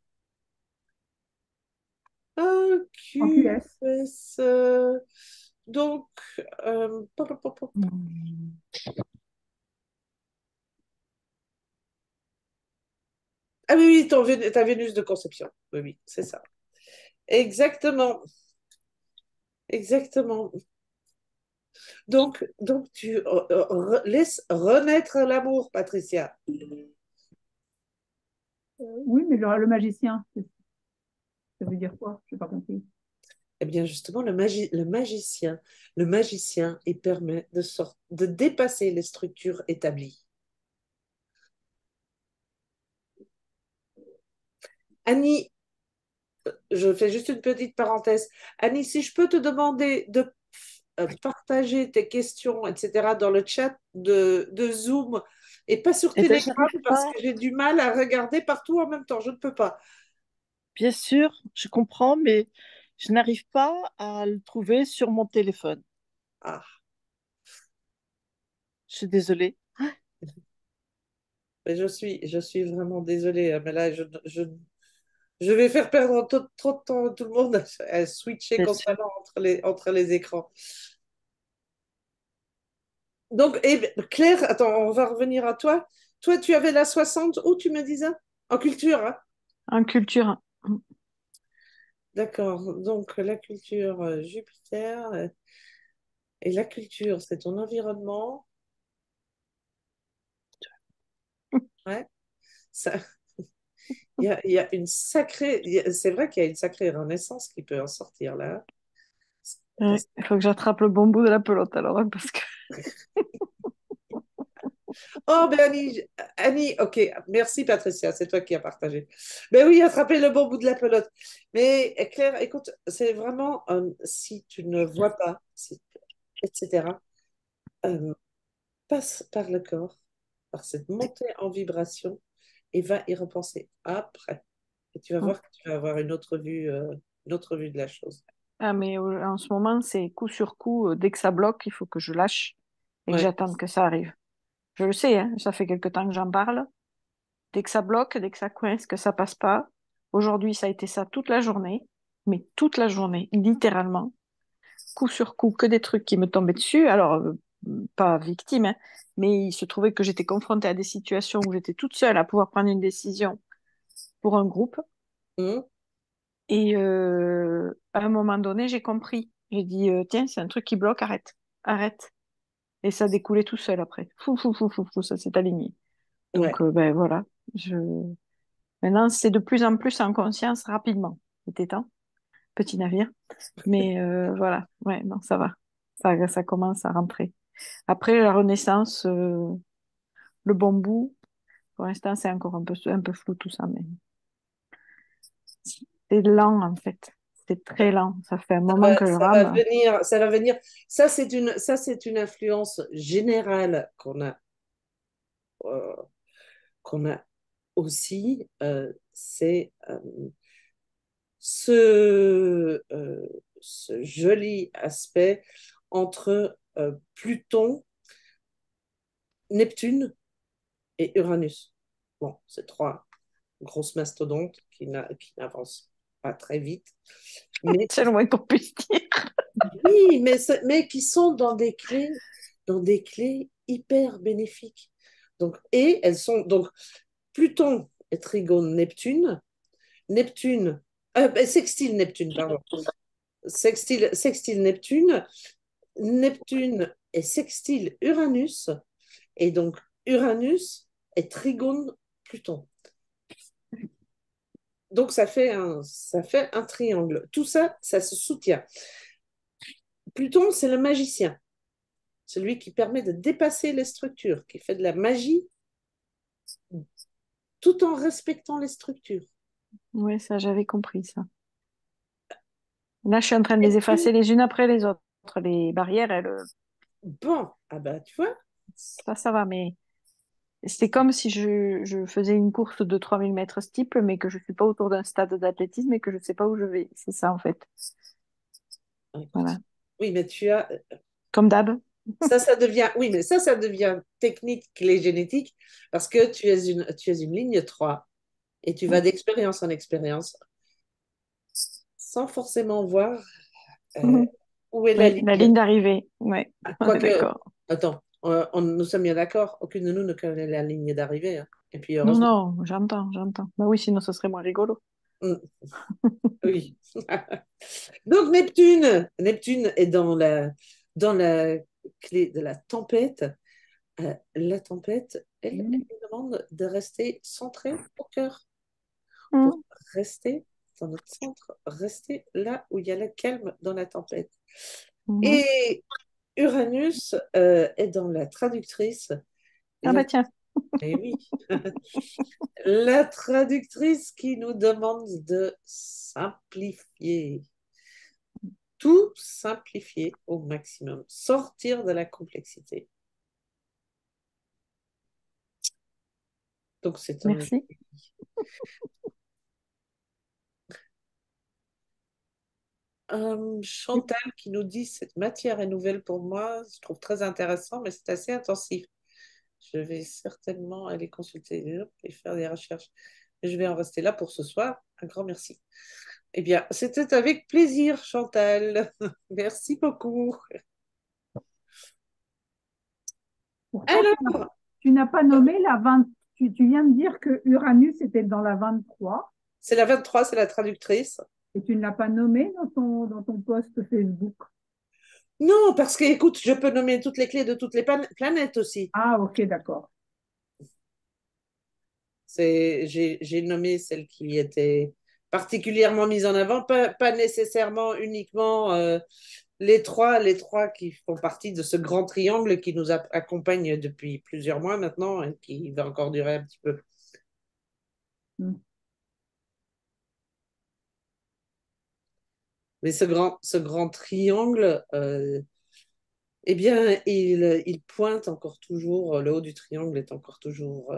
en QS. QS. Donc, ah oui, oui, ta Vénus de conception. Oui, oui, c'est ça. Exactement. Exactement. Donc tu laisses renaître l'amour, Patricia. Oui, mais le magicien, ça veut dire quoi? Je n'ai pas compris. Eh bien, justement, le magicien, il permet de dépasser les structures établies. Annie, je fais juste une petite parenthèse. Annie, si je peux te demander de partager tes questions, etc., dans le chat de Zoom et pas sur Eh ben, Telegram j'arrive parce pas. que j'ai du mal à regarder partout en même temps. Je ne peux pas. Bien sûr, je comprends, mais je n'arrive pas à le trouver sur mon téléphone. Ah, Je suis désolée. mais je suis vraiment désolée, hein, mais là, je vais faire perdre trop de temps à tout le monde à switcher Bien sûr. constamment entre les écrans. Donc, Claire, attends, on va revenir à toi. Toi, tu avais la 60 où tu me disais? En culture, hein? En culture. D'accord. Donc, la culture Jupiter et la culture, c'est ton environnement. Ouais. Ça, il y a une sacrée. C'est vrai qu'il y a une sacrée renaissance qui peut en sortir là. Ouais, Parce- il faut que j'attrape le bon bout de la pelote alors, hein, parce que Oh, ben Annie, ok, merci Patricia, c'est toi qui as partagé. Ben oui, attraper le bon bout de la pelote. Mais Claire, écoute, c'est vraiment, si tu ne vois pas, etc., euh, passe par le corps, par cette montée en vibration et va y repenser après. Et tu vas voir que tu vas avoir une autre vue de la chose. ah, mais en ce moment, c'est coup sur coup, dès que ça bloque, il faut que je lâche et que Ouais. j'attende que ça arrive. Je le sais, hein, ça fait quelque temps que j'en parle. Dès que ça bloque, dès que ça coince, que ça passe pas. Aujourd'hui, ça a été ça toute la journée, mais toute la journée, littéralement, coup sur coup, que des trucs qui me tombaient dessus. Alors, pas victime, hein, mais il se trouvait que j'étais confrontée à des situations où j'étais toute seule à pouvoir prendre une décision pour un groupe. Hum, Et à un moment donné, j'ai compris. J'ai dit, tiens, c'est un truc qui bloque, arrête, arrête. Et ça découlait tout seul après. Fou, fou, fou, fou, fou, ça s'est aligné. ouais. Donc, ben voilà. Je... Maintenant, c'est de plus en plus en conscience rapidement. C'était temps, petit navire. Mais voilà, ouais, non, ça va. Ça commence à rentrer. Après, la renaissance, le bon bout, pour l'instant, c'est encore un peu flou tout ça, mais c'est lent en fait. C'est très lent. Ça fait un moment que je Ça va rame. venir, ça va venir. Ça, c'est une influence générale euh, qu'on a aussi. C'est ce joli aspect entre Pluton, Neptune et Uranus. Bon, c'est trois grosses mastodontes qui n'avancent pas très vite, mais C'est le moins qu'on puisse dire. oui, mais qui sont dans des clés hyper bénéfiques. Donc, et elles sont donc Pluton est trigone Neptune, Neptune, sextile Neptune, pardon. Sextile Neptune, Neptune est sextile Uranus, et donc Uranus est trigone Pluton. Donc, ça fait un triangle. Tout ça, ça se soutient. Pluton, c'est le magicien, celui qui permet de dépasser les structures, qui fait de la magie tout en respectant les structures. Oui, ça, j'avais compris ça. Là, je suis en train de les effacer les unes après les autres. Les barrières, Bon, ah bah, tu vois, ça va, mais c'est comme si je faisais une course de 3000 mètres steeple, mais que je ne suis pas autour d'un stade d'athlétisme et que je ne sais pas où je vais. C'est ça, en fait. écoute, Voilà. oui, mais tu as, Comme d'hab. ça devient, oui, mais ça devient technique et génétique parce que tu es une ligne 3 et tu vas d'expérience en expérience sans forcément voir euh, Mhm. où est la Oui, la ligne. ligne d'arrivée. Ouais, on est Quoique, d'accord. attends, nous sommes bien d'accord, aucune de nous ne connaît la ligne d'arrivée, hein. Et puis Non, heureusement. non, j'entends, j'entends. Bah oui, sinon ce serait moins rigolo. Mm, oui. Donc Neptune est dans la clé de la tempête. La tempête, elle nous demande de rester centré au cœur pour Mhm. rester dans notre centre, rester là où il y a le calme dans la tempête. Mhm. Et Uranus est dans la traductrice. Ah La, bah tiens. eh oui, la traductrice qui nous demande de simplifier, tout simplifier au maximum, sortir de la complexité. Donc c'est un Merci. Chantal qui nous dit cette matière est nouvelle pour moi, je trouve très intéressant, mais c'est assez intensif. Je vais certainement aller consulter et faire des recherches. Je vais en rester là pour ce soir. Un grand merci. Eh bien, c'était avec plaisir, Chantal. Merci beaucoup. Pourtant, Alors, tu n'as pas nommé la 20. Tu viens de dire que Uranus était dans la 23 c'est la 23, c'est la traductrice. et tu ne l'as pas nommé dans ton post Facebook. Non, parce que, écoute, je peux nommer toutes les clés de toutes les planètes aussi. Ah, ok, d'accord. J'ai nommé celles qui étaient particulièrement mises en avant, pas nécessairement uniquement les trois qui font partie de ce grand triangle qui nous accompagne depuis plusieurs mois maintenant et qui va encore durer un petit peu. Mm. Mais ce grand triangle, eh bien, il pointe encore toujours, le haut du triangle est encore toujours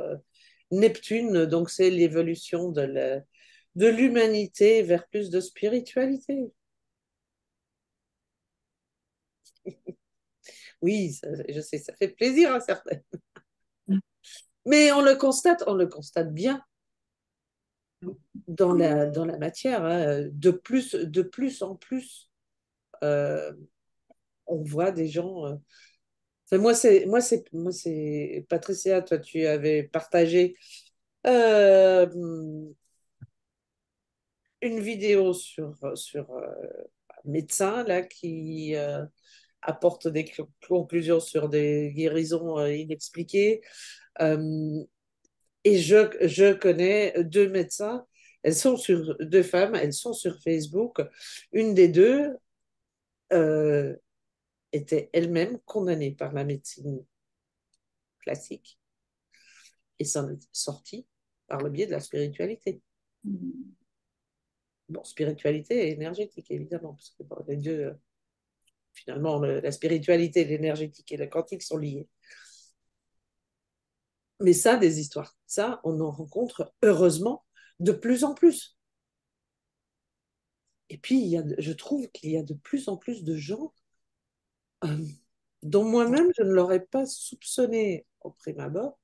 Neptune, donc c'est l'évolution de l'humanité vers plus de spiritualité. Oui, je sais, ça fait plaisir à certains. Mais on le constate bien dans la matière, hein. De plus en plus, euh, on voit des gens. Enfin, moi, c'est Patricia, toi, tu avais partagé euh, une vidéo sur un médecin là qui apporte des conclusions sur des guérisons inexpliquées. Euh, et je connais deux médecins, deux femmes, elles sont sur Facebook. Une des deux euh, était elle-même condamnée par la médecine classique et s'en est sortie par le biais de la spiritualité. Bon, spiritualité et énergétique, évidemment, parce que bon, les deux, finalement, la spiritualité, l'énergétique et le quantique sont liés. Mais ça, des histoires, ça, on en rencontre heureusement de plus en plus. Et puis, je trouve qu'il y a de plus en plus de gens euh, dont moi-même, je ne l'aurais pas soupçonné au prime abord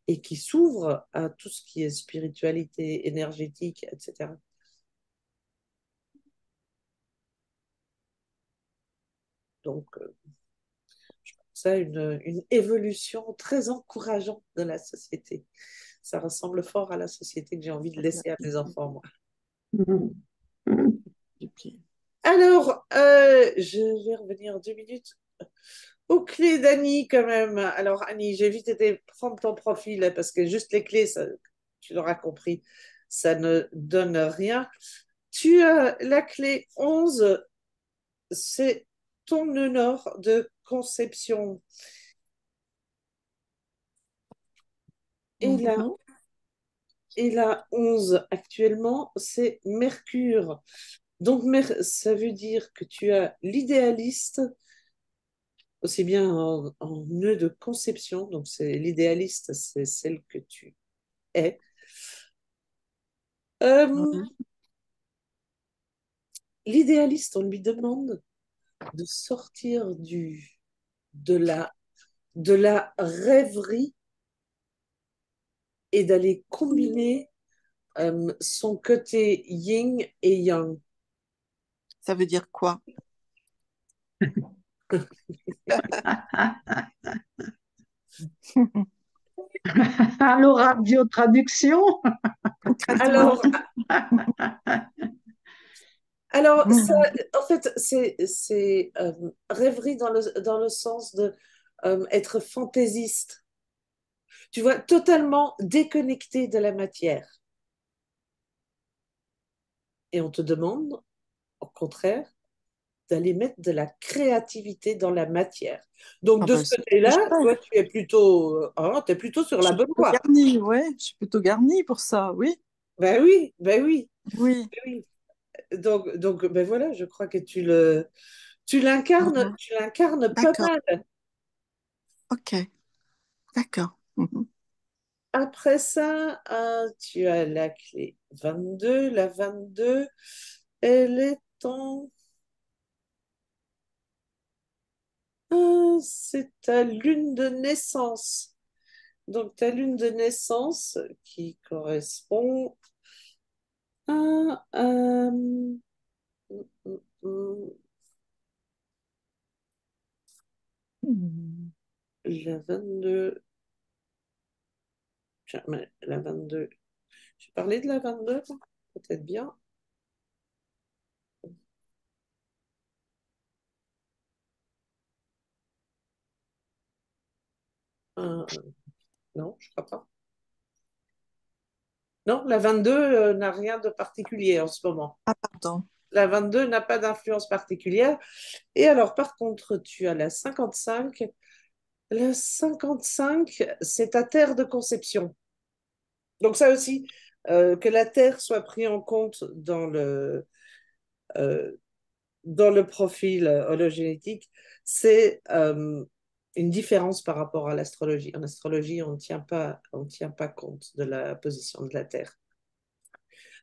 et qui s'ouvrent à tout ce qui est spiritualité, énergétique, etc. Donc, ça, une évolution très encourageante de la société. Ça ressemble fort à la société que j'ai envie de laisser à mes enfants, moi. Alors, je vais revenir 2 minutes aux clés d'Annie quand même. Alors, Annie, j'ai vite été prendre ton profil parce que juste les clés, ça, tu l'auras compris, ça ne donne rien. Tu as la clé 11, c'est ton nœud nord de conception. Et là, Mhm. et la 11 actuellement, c'est Mercure. Donc, ça veut dire que tu as l'idéaliste, aussi bien en nœud de conception, donc c'est l'idéaliste, c'est celle que tu es. Euh, Mhm. L'idéaliste, on lui demande de sortir de de la rêverie et d'aller combiner son côté yin et yang. Ça veut dire quoi? Allô, radio traduction. Alors, Concrètement. alors ça, en fait, c'est rêverie dans le sens de être fantaisiste. Tu vois, totalement déconnecté de la matière. Et on te demande, au contraire, d'aller mettre de la créativité dans la matière. Donc, Ah de ben, ce c'est ce que je côté-là, toi, fais. tu es plutôt, t'es plutôt sur Je la suis bonne plutôt voie. garnie, ouais. Je suis plutôt garnie pour ça, oui. Ben oui, ben oui, Oui. ben oui. Donc ben voilà, je crois que Mhm. tu l'incarnes pas D'accord. mal. Ok. D'accord. Mhm. Après ça, tu as la clé 22. La 22, elle est en... c'est ta lune de naissance. Donc, ta lune de naissance qui correspond à... la 22. Tiens, mais la 22. J'ai parlé de la 22, peut-être bien. Euh, non, je crois pas. Non, la 22 n'a rien de particulier en ce moment. Ah, pardon. La 22 n'a pas d'influence particulière. Et alors, par contre, tu as la 55. La 55, c'est ta terre de conception. Donc ça aussi, que la terre soit prise en compte euh, dans le profil hologénétique, c'est une différence par rapport à l'astrologie. En astrologie, on tient pas compte de la position de la Terre.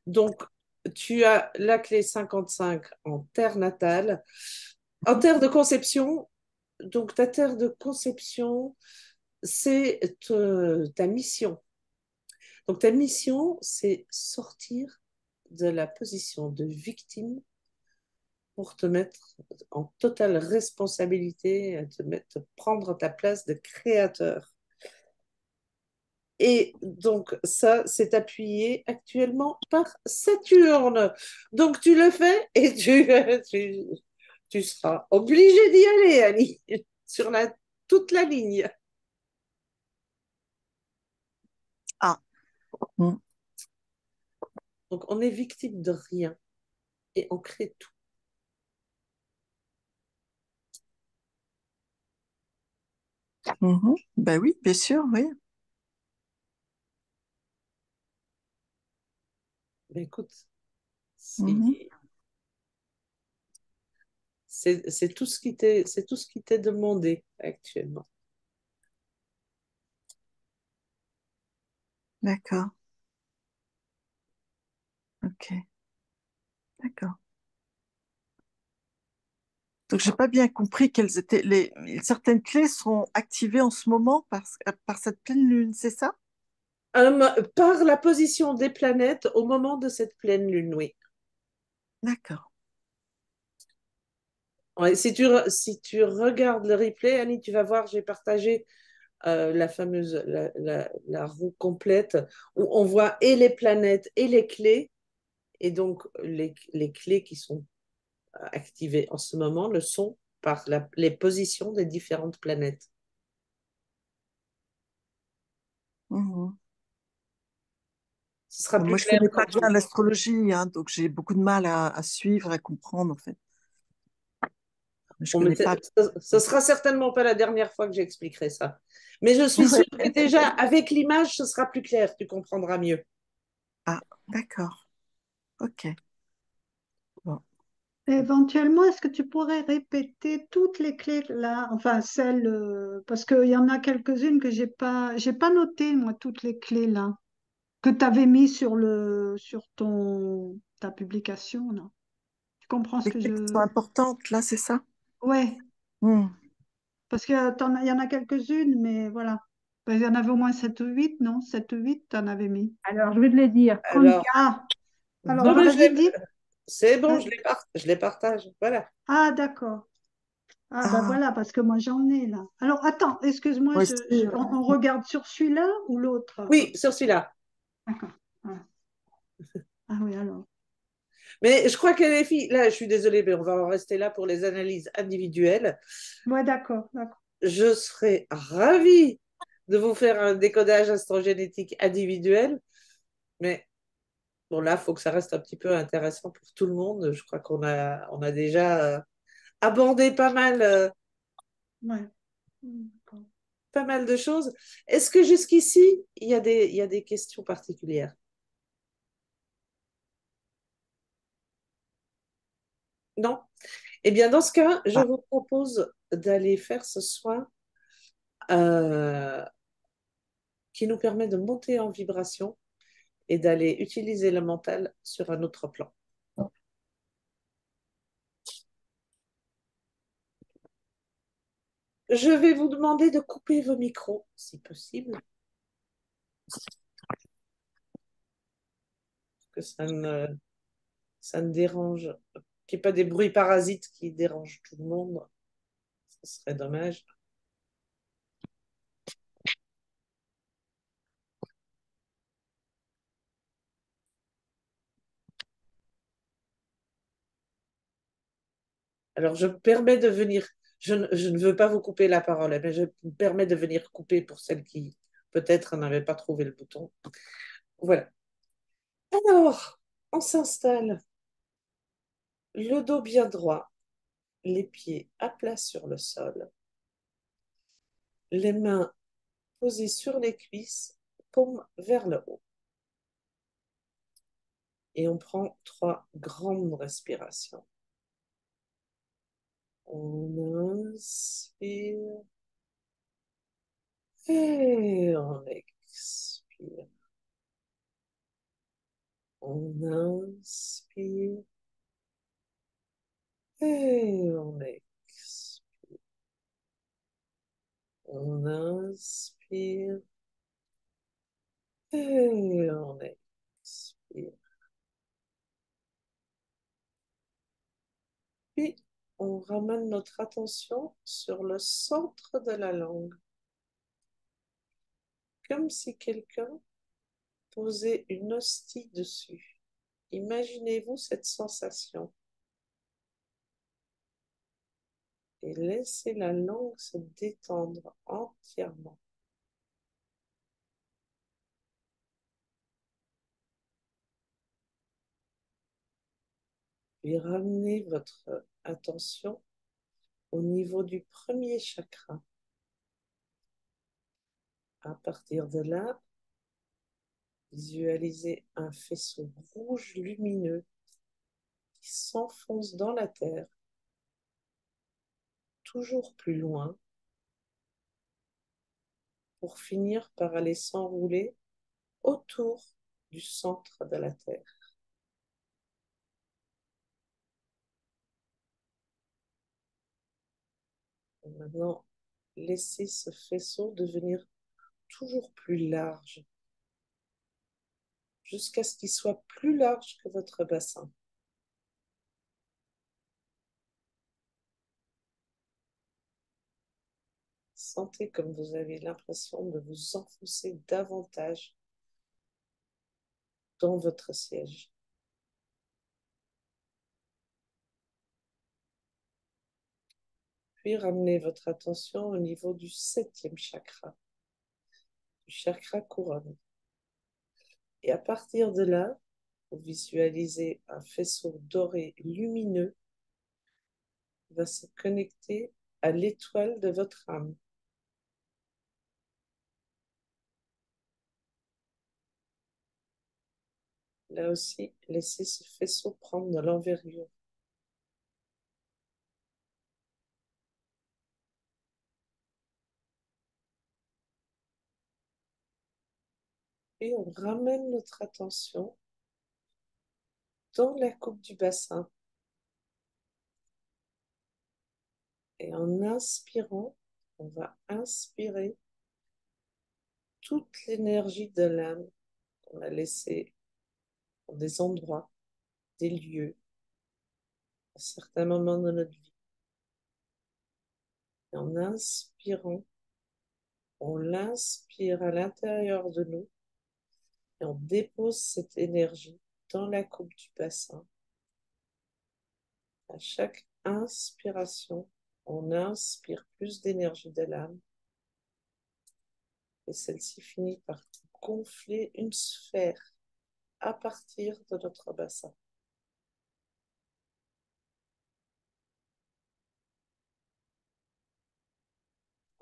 Donc, tu as la clé 55 en terre natale. En terre de conception, donc ta terre de conception, c'est ta mission. Donc ta mission, c'est sortir de la position de victime pour te mettre en totale responsabilité, te prendre ta place de créateur. Et donc, ça, c'est appuyé actuellement par Saturne. Donc, tu le fais et tu seras obligé d'y aller, Annie, sur toute la ligne. Ah. Mm. Donc, on est victime de rien et on crée tout. Mhm. Ben oui, bien sûr, oui. Mais écoute, Mhm. c'est c'est tout ce qui t'est demandé actuellement. D'accord. Ok. D'accord. Donc, j'ai pas bien compris quelles étaient certaines clés sont activées en ce moment par cette pleine lune, c'est ça? Par la position des planètes au moment de cette pleine lune, oui. D'accord. Ouais, si tu regardes le replay, Annie, tu vas voir, j'ai partagé la fameuse la roue complète où on voit et les planètes et les clés. Et donc, les clés qui sont activées en ce moment le sont par les positions des différentes planètes. Mhm. Ce sera Bon, plus moi, je clair connais pas quand bien l'astrologie, hein, donc j'ai beaucoup de mal à suivre, à comprendre, en fait. Je Bon, mais connais pas. ce sera certainement pas la dernière fois que j'expliquerai ça. Mais je suis Ouais. sûre que déjà, avec l'image, ce sera plus clair, tu comprendras mieux. Ah, d'accord. Ok. Bon. Éventuellement, est-ce que tu pourrais répéter toutes les clés là, enfin celles, parce qu'il y en a quelques-unes que j'ai pas noté moi toutes les clés là que tu avais mis sur ta publication là. Tu comprends ce Les que clés qui sont je... importantes, là, c'est ça? Ouais, Hmm. parce que il y en a quelques-unes, mais voilà. Ben, il y en avait au moins 7 ou 8, non? 7 ou 8, tu en avais mis. Alors, je vais te les dire. Alors, 34. Ah, alors non, ben, mais vas-y, dis. c'est bon, Vas-y. je les partage. Voilà. Ah, d'accord. Ah, ben Ah, voilà, parce que moi j'en ai là. Alors attends, excuse-moi, moi aussi. on regarde sur celui-là ou l'autre? Oui, sur celui-là. D'accord. Voilà. Ah oui, alors. Mais je crois que les filles, là, je suis désolée, mais on va en rester là pour les analyses individuelles. Ouais, d'accord, d'accord. Je serais ravie de vous faire un décodage astrogénétique individuel, mais bon, là, il faut que ça reste un petit peu intéressant pour tout le monde. Je crois on a déjà abordé Ouais. D'accord. pas mal de choses. Est-ce que jusqu'ici, il y a des questions particulières? Non? Eh bien, dans ce cas, je Ah, vous propose d'aller faire ce soin euh, qui nous permet de monter en vibration et d'aller utiliser le mental sur un autre plan. Je vais vous demander de couper vos micros, si possible, que ça ne dérange, qu'il n'y ait pas des bruits parasites qui dérangent tout le monde. Ce serait dommage. Alors, je me permets de venir, je ne veux pas vous couper la parole, mais je me permets de venir couper pour celles qui peut-être n'avaient pas trouvé le bouton. Voilà. Alors, on s'installe, le dos bien droit, les pieds à plat sur le sol, les mains posées sur les cuisses, paumes vers le haut. Et on prend 3 grandes respirations. On inspire et on expire. On inspire et on expire. On inspire et on expire. Puis, on ramène notre attention sur le centre de la langue, comme si quelqu'un posait une hostie dessus. Imaginez-vous cette sensation et laissez la langue se détendre entièrement. Puis ramenez votre attention au niveau du premier chakra. À partir de là, visualisez un faisceau rouge lumineux qui s'enfonce dans la terre, toujours plus loin, pour finir par aller s'enrouler autour du centre de la terre. Et maintenant, laissez ce faisceau devenir toujours plus large, jusqu'à ce qu'il soit plus large que votre bassin. Sentez comme vous avez l'impression de vous enfoncer davantage dans votre siège. Puis ramenez votre attention au niveau du 7e chakra, du chakra couronne. Et à partir de là, vous visualisez un faisceau doré lumineux qui va se connecter à l'étoile de votre âme. Là aussi, laissez ce faisceau prendre de l'envergure. Et on ramène notre attention dans la coupe du bassin. Et en inspirant, on va inspirer toute l'énergie de l'âme qu'on a laissée dans des endroits, des lieux, à certains moments de notre vie. Et en inspirant, on l'inspire à l'intérieur de nous et on dépose cette énergie dans la coupe du bassin. À chaque inspiration, on inspire plus d'énergie de l'âme et celle-ci finit par gonfler une sphère à partir de notre bassin.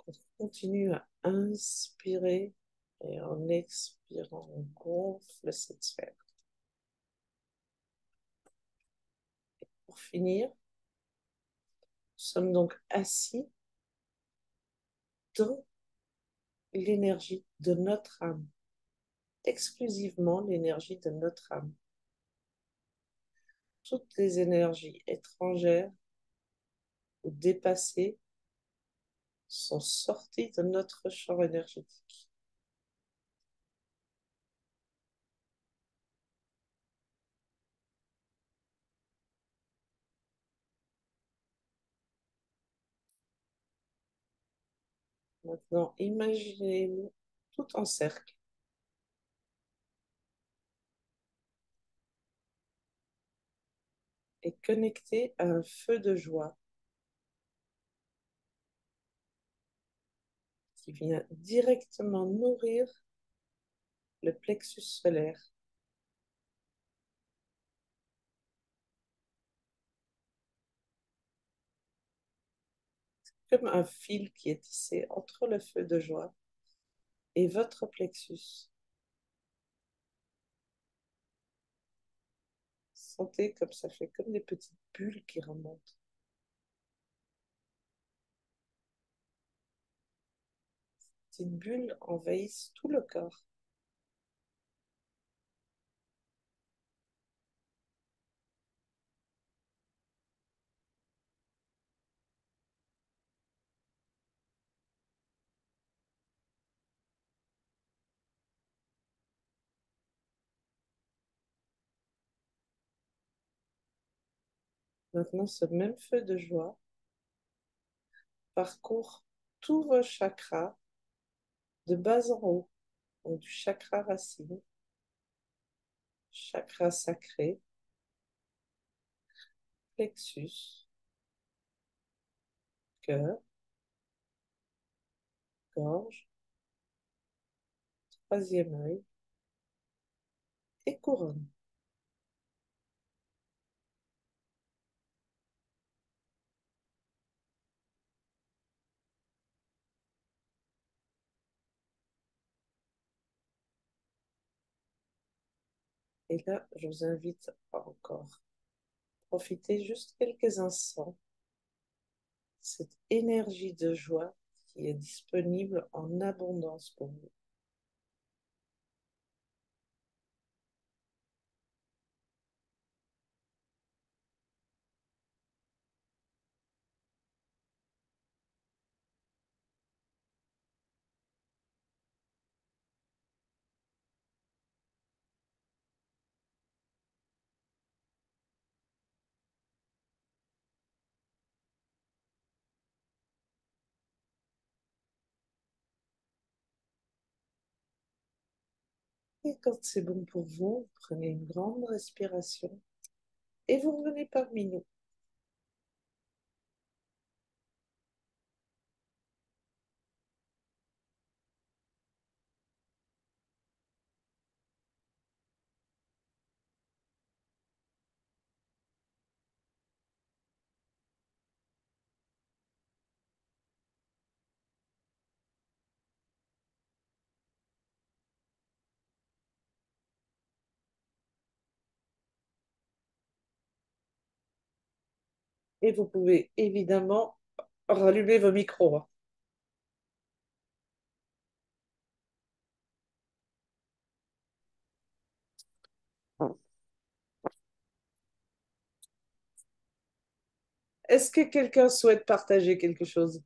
On continue à inspirer et en expirant, on gonfle cette sphère. Pour finir, nous sommes donc assis dans l'énergie de notre âme, exclusivement l'énergie de notre âme. Toutes les énergies étrangères ou dépassées sont sorties de notre champ énergétique. Maintenant, imaginez-vous tout en cercle. Et connecté à un feu de joie qui vient directement nourrir le plexus solaire. Comme un fil qui est tissé entre le feu de joie et votre plexus. Sentez comme ça fait comme des petites bulles qui remontent. Ces bulles envahissent tout le corps. Maintenant, ce même feu de joie parcourt tous vos chakras de bas en haut, donc du chakra racine, chakra sacré, plexus, cœur, gorge, troisième œil et couronne. Et là, je vous invite à encore profiter juste quelques instants de cette énergie de joie qui est disponible en abondance pour vous. Et quand c'est bon pour vous, prenez une grande respiration et vous revenez parmi nous. Et vous pouvez évidemment rallumer vos micros. Est-ce que quelqu'un souhaite partager quelque chose?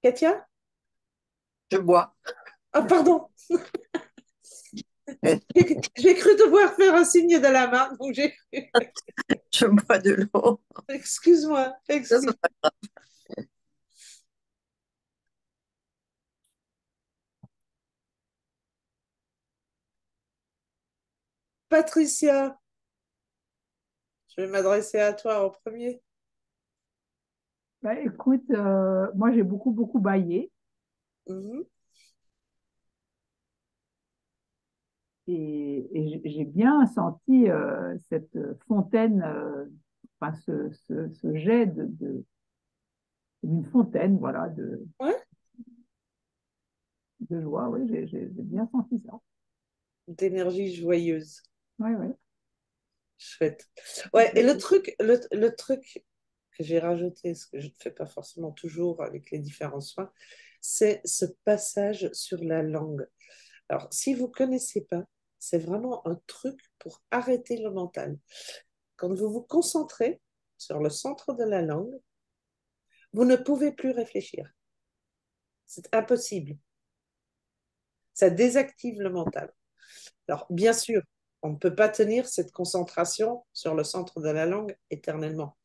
Katia? Je bois. Ah, pardon. J'ai cru devoir faire un signe de la main, donc j'ai cru. Je bois de l'eau. Excuse-moi, Ça, excuse. c'est pas grave. Patricia, je vais m'adresser à toi en premier. Bah, écoute, moi j'ai beaucoup, beaucoup baillé Mhm. et j'ai bien senti cette fontaine, enfin ce jet d'une fontaine, voilà, Ouais, de joie. Oui, j'ai bien senti ça. d'énergie joyeuse. Oui, oui. Chouette. Ouais, et le truc que j'ai rajouté, ce que je ne fais pas forcément toujours avec les différents soins, c'est ce passage sur la langue. Alors, si vous ne connaissez pas, c'est vraiment un truc pour arrêter le mental. Quand vous vous concentrez sur le centre de la langue, vous ne pouvez plus réfléchir. C'est impossible. Ça désactive le mental. Alors, bien sûr, on ne peut pas tenir cette concentration sur le centre de la langue éternellement.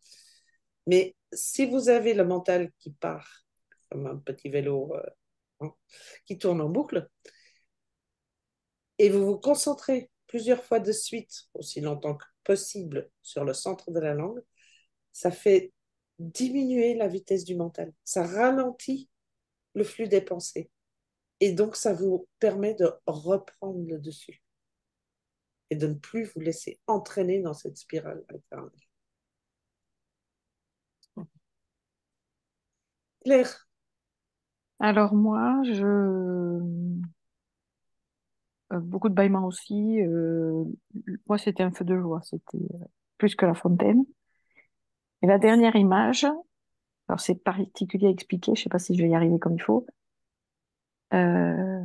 Mais si vous avez le mental qui part comme un petit vélo hein, qui tourne en boucle, et vous vous concentrez plusieurs fois de suite, aussi longtemps que possible, sur le centre de la langue, ça fait diminuer la vitesse du mental. Ça ralentit le flux des pensées. Et donc, ça vous permet de reprendre le dessus et de ne plus vous laisser entraîner dans cette spirale infernale. Claire, Alors moi, beaucoup de bâillements aussi. Moi, c'était un feu de joie. C'était plus que la fontaine. Et la dernière image, alors c'est particulier à expliquer, je sais pas si je vais y arriver comme il faut. Euh,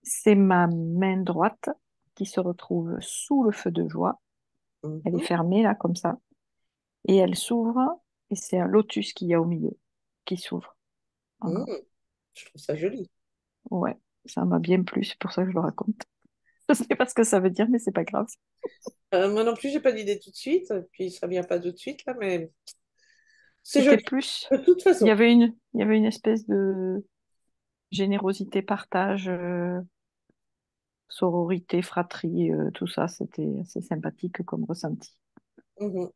c'est ma main droite qui se retrouve sous le feu de joie. Elle est mhm, fermée là comme ça. Et elle s'ouvre et c'est un lotus qu'il y a au milieu qui s'ouvre mhm, encore. je trouve ça joli. Ouais, ça m'a bien plu, c'est pour ça que je le raconte. Je sais pas ce que ça veut dire, mais c'est pas grave. Moi non plus, j'ai pas d'idée tout de suite, puis ça vient pas tout de suite là, mais c'est C'était joli. plus, De toute façon. il y avait une espèce de générosité, partage, sororité, fratrie, tout ça, c'était assez sympathique comme ressenti. Mhm,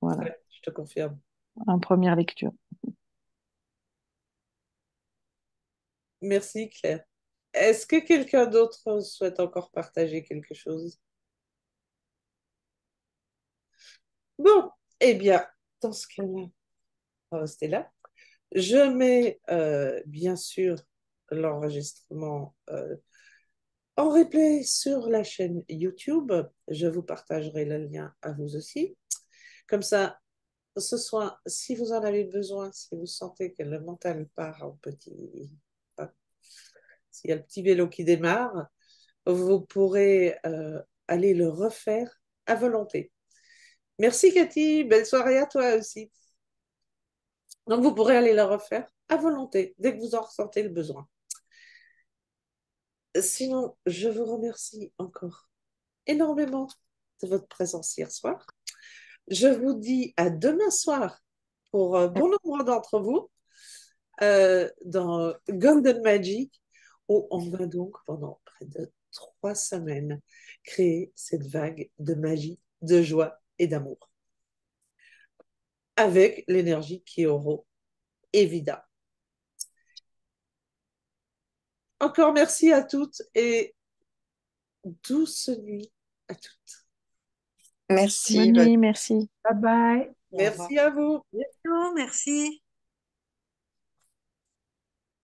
Voilà, ouais, je te confirme. en première lecture. Merci Claire. Est-ce que quelqu'un d'autre souhaite encore partager quelque chose? Bon, eh bien, dans ce cas-là, on va rester là. Je mets bien sûr l'enregistrement en replay sur la chaîne YouTube. Je vous partagerai le lien à vous aussi. Comme ça, ce soir, si vous en avez besoin, si vous sentez que le mental part en petit, hein, s'il y a le petit vélo qui démarre, vous pourrez aller le refaire à volonté. Merci Cathy, belle soirée à toi aussi. Donc vous pourrez aller le refaire à volonté dès que vous en ressentez le besoin. Sinon, je vous remercie encore énormément de votre présence hier soir. Je vous dis à demain soir pour bon nombre d'entre vous dans Golden Magic où on va donc pendant près de 3 semaines créer cette vague de magie, de joie et d'amour avec l'énergie Kioro, évidemment. Encore merci à toutes et douce nuit à toutes. Merci. Bonne nuit, merci. Bye bye. Au revoir. Merci à vous. Bientôt, merci.